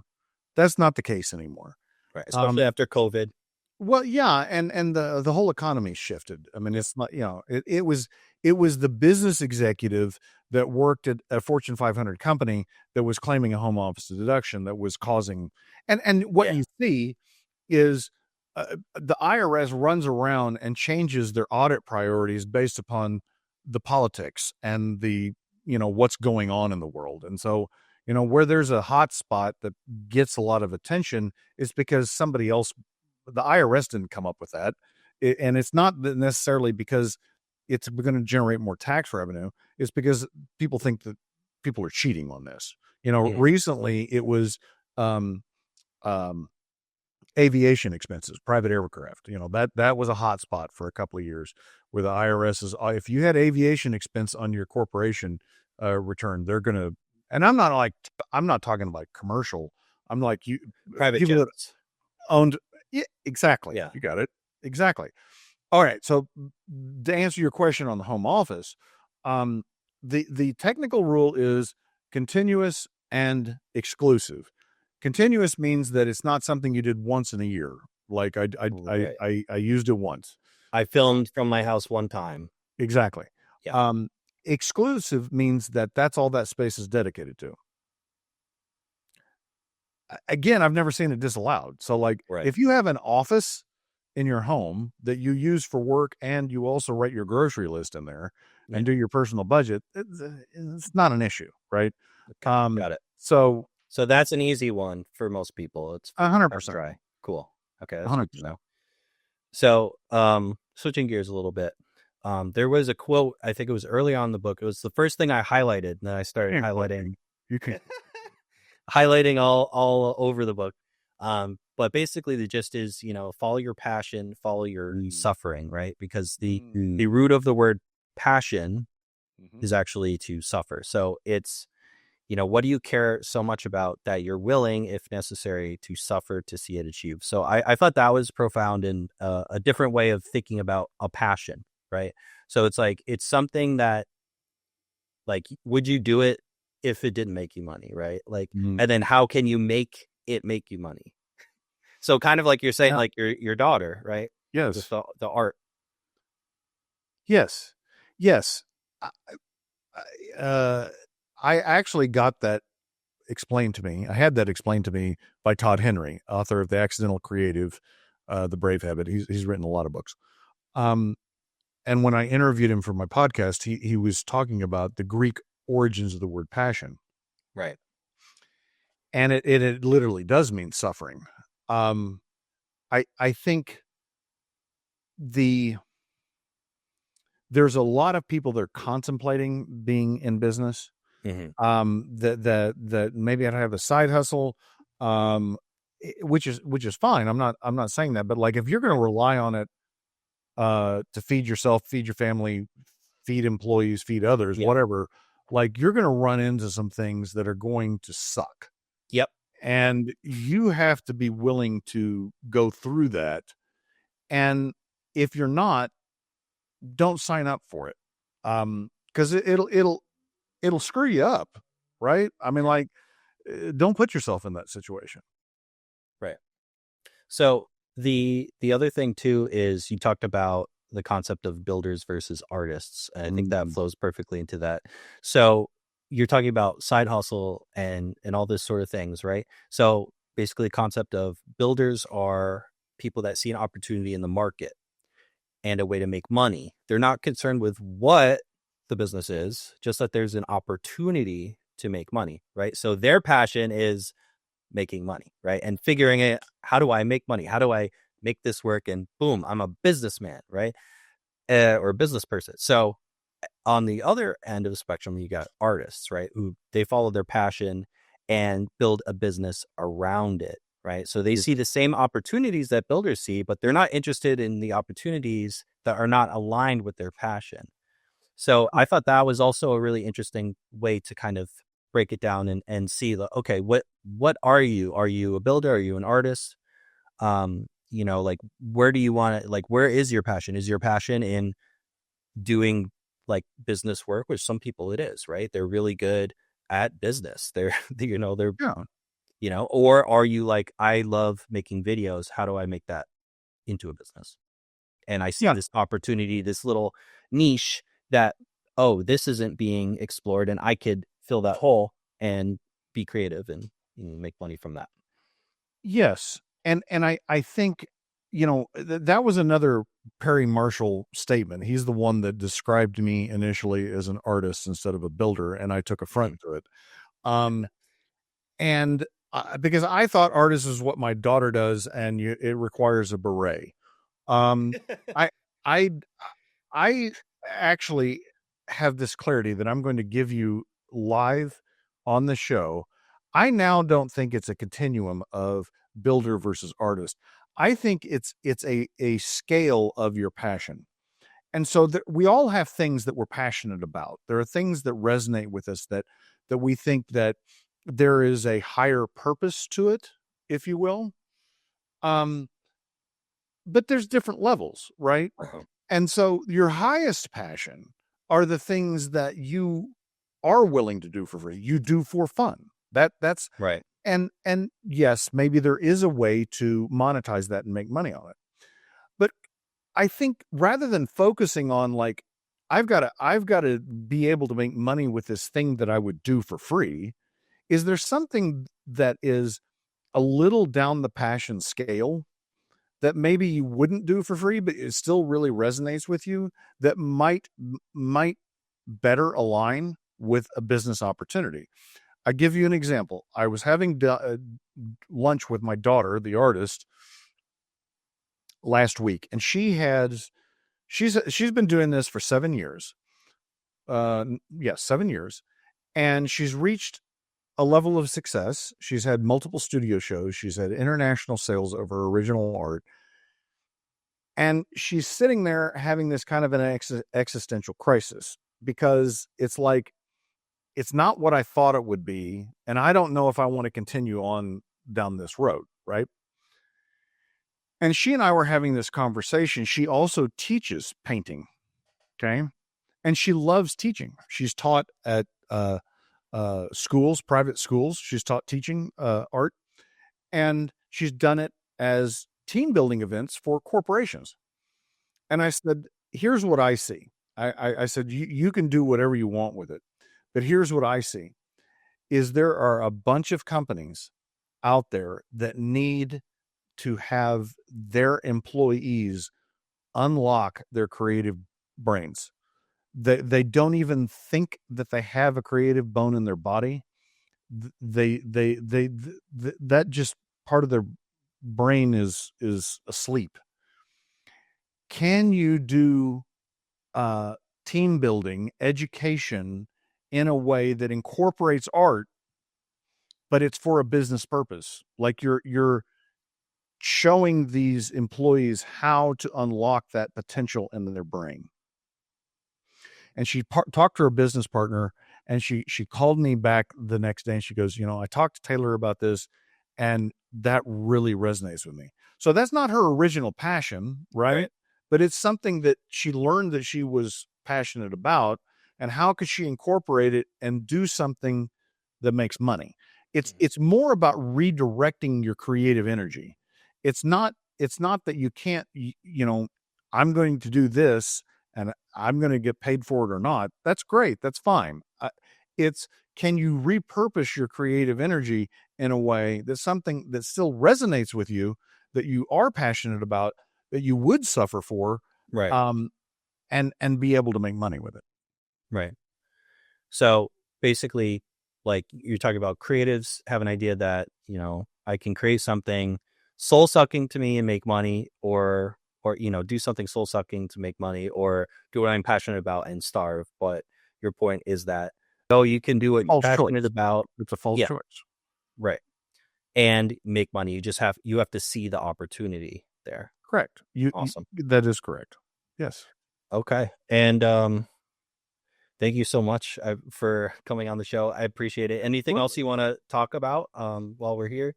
That's not the case anymore. Right. Especially after COVID. Well, yeah. And the whole economy shifted. I mean, it's not, it was the business executive that worked at a Fortune 500 company that was claiming a home office deduction that was causing, and what you see is the IRS runs around and changes their audit priorities based upon the politics and the, what's going on in the world. And so, where there's a hot spot that gets a lot of attention is because somebody else, the IRS didn't come up with that. And it's not necessarily because it's going to generate more tax revenue. It's because people think that people are cheating on this. Recently it was, aviation expenses, private aircraft, that was a hot spot for a couple of years where the IRS is, if you had aviation expense on your corporation return, they're going to, and I'm not talking about commercial. I'm like private jets. owned. Yeah, exactly. Yeah. You got it. Exactly. All right. So to answer your question on the home office, um, the technical rule is continuous and exclusive. Continuous means that it's not something you did once in a year. Like Right. I used it once. I filmed from my house one time. Exactly. Yeah. Um, Exclusive means that that's all that space is dedicated to. Again, I've never seen it disallowed. So, like, Right. if you have an office in your home that you use for work and you also write your grocery list in there Yeah. and do your personal budget, it's not an issue, right? Okay. Got it. So So that's an easy one for most people. It's cut and 100%, dry. Cool. Okay, that's good to 100%. know. So, switching gears a little bit. There was a quote, I think it was early on in the book. It was the first thing I highlighted, and then I started highlighting You can, highlighting all over the book. But basically the gist is, follow your passion, follow your suffering, right? Because the root of the word passion is actually to suffer. So it's, what do you care so much about that you're willing, if necessary, to suffer to see it achieved? So I thought that was profound and a different way of thinking about a passion, right? So it's like, it's something that, like, would you do it if it didn't make you money, right? Like, and then how can you make it make you money? So kind of like you're saying, yeah, like your daughter, right? With yes, the art. yes, yes. I, uh, I actually got that explained to me. I had that explained to me by Todd Henry, author of The Accidental Creative, The Brave Habit. He's written a lot of books. And when I interviewed him for my podcast, he was talking about the Greek origins of the word passion, Right. and it literally does mean suffering. I think there's a lot of people that are contemplating being in business. Mm-hmm. That maybe I'd have a side hustle, which is fine. I'm not saying that, but like if you're going to rely on it to feed yourself, feed your family, feed employees, feed others, Yeah. whatever, like you're going to run into some things that are going to suck. Yep. And you have to be willing to go through that. And if you're not, don't sign up for it. Cause it'll screw you up. Right. I mean, like, don't put yourself in that situation. Right. So the other thing too is you talked about the concept of builders versus artists. And I think that flows perfectly into that. So you're talking about side hustle and all this sort of things, right? So basically the concept of builders are people that see an opportunity in the market and a way to make money. They're not concerned with what the business is, just that there's an opportunity to make money, right? So their passion is making money, right? And figuring it, how do I make money? How do I make this work? And boom, I'm a businessman, right? Or a business person. So on the other end of the spectrum, you got artists, right? Who they follow their passion and build a business around it, right? So they see the same opportunities that builders see, but they're not interested in the opportunities that are not aligned with their passion. So I thought that was also a really interesting way to kind of break it down and see, okay, what are you? Are you a builder? Are you an artist? Like, where do you want to, like, where is your passion? Is your passion in doing like business work? Which some people it is, right? They're really good at business. They're, Yeah. Or are you like, I love making videos. How do I make that into a business? And I see Yeah. this opportunity, this little niche that, oh, this isn't being explored, and I could fill that hole and be creative and make money from that. Yes. And I think, that was another Perry Marshall statement. He's the one that described me initially as an artist instead of a builder, and I took affront to it. And because I thought artist is what my daughter does, and it requires a beret. I I I actually have this clarity that I'm going to give you live on the show. I now don't think it's a continuum of builder versus artist. I think it's a scale of your passion. And so we all have things that we're passionate about. There are things that resonate with us that we think that there is a higher purpose to it, if you will. Um, but there's different levels, right? And so your highest passion are the things that you are willing to do for free. You do for fun. That's Right. and yes, maybe there is a way to monetize that and make money on it. But I think rather than focusing on like I've got to be able to make money with this thing that I would do for free, is there something that is a little down the passion scale that maybe you wouldn't do for free, but it still really resonates with you, that might better align with a business opportunity? I give you an example. I was having lunch with my daughter, the artist, last week, and she's been doing this for 7 years. Yes, 7 years, and she's reached a level of success. She's had multiple studio shows. She's had international sales of her original art. And she's sitting there having this kind of an existential crisis, because it's like, it's not what I thought it would be. And I don't know if I want to continue on down this road. Right. And she and I were having this conversation. She also teaches painting. Okay. And she loves teaching. She's taught at schools, private schools. She's taught teaching art, and she's done it as team building events for corporations. And I said, here's what I see. I said, you can do whatever you want with it, but here's what I see is there are a bunch of companies out there that need to have their employees unlock their creative brains. They don't even think that they have a creative bone in their body. That just part of their brain is asleep. Can you do team building, education in a way that incorporates art, but it's for a business purpose? Like you're showing these employees how to unlock that potential in their brain. And she talked to her business partner, and she called me back the next day, and she goes, I talked to Taylor about this, and that really resonates with me. So that's not her original passion, right? But it's something that she learned that she was passionate about, and how could she incorporate it and do something that makes money? It's more about redirecting your creative energy. It's not that you can't, I'm going to do this and I'm going to get paid for it or not. That's great. That's fine. It's, can you repurpose your creative energy in a way that's something that still resonates with you, that you are passionate about, that you would suffer for, Right. And be able to make money with it. Right. So basically, like you're talking about, creatives have an idea that, I can create something soul sucking to me and make money, or do something soul sucking to make money, or do what I'm passionate about and starve. But your point is that, you can do what you're passionate about. It's a false choice. Right. And make money. You have to see the opportunity there. Correct. Awesome. That is correct. Yes. Okay. And thank you so much for coming on the show. I appreciate it. Anything else you want to talk about while we're here?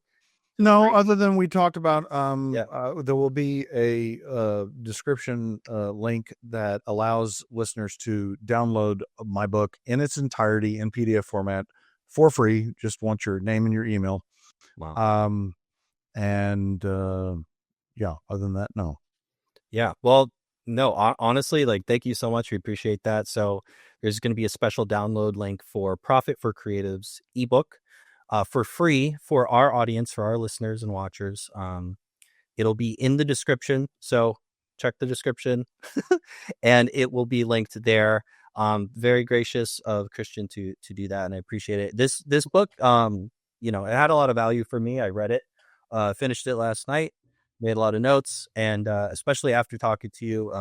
No, other than we talked about, there will be a description link that allows listeners to download my book in its entirety in PDF format for free. Just want your name and your email. Wow. Other than that, no. Yeah. Well, no, honestly, thank you so much. We appreciate that. So there's going to be a special download link for Profit for Creatives ebook for free for our audience, for our listeners and watchers. It'll be in the description. So check the description and it will be linked there. Very gracious of Christian to do that. And I appreciate it. This book, it had a lot of value for me. I read it, finished it last night, made a lot of notes, and especially after talking to you,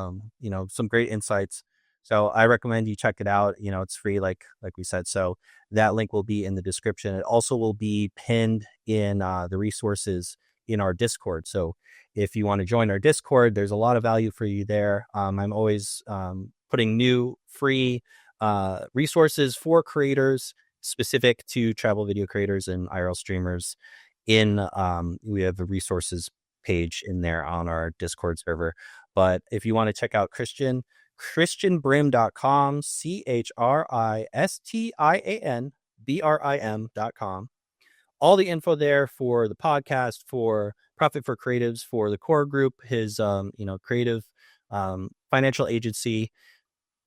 some great insights. So I recommend you check it out. It's free, like we said. So that link will be in the description. It also will be pinned in the resources in our Discord. So if you want to join our Discord, there's a lot of value for you there. I'm always putting new free resources for creators specific to travel video creators and IRL streamers. We have the resources page in there on our Discord server. But if you want to check out Christian, christianbrim.com, ChristianBrim.com. All the info there for the podcast, for Profit for Creatives, for the core group, his creative financial agency.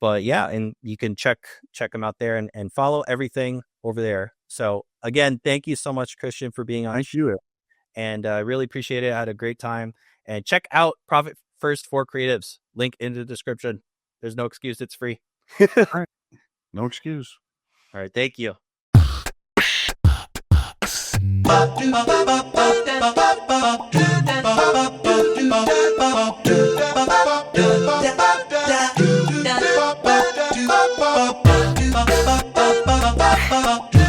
But yeah, and you can check him out there and follow everything over there. So again, thank you so much, Christian, for being on. Thank you. And I really appreciate it. I had a great time. And check out Profit First for Creatives. Link in the description. There's no excuse. It's free. All right. No excuse. All right. Thank you. Da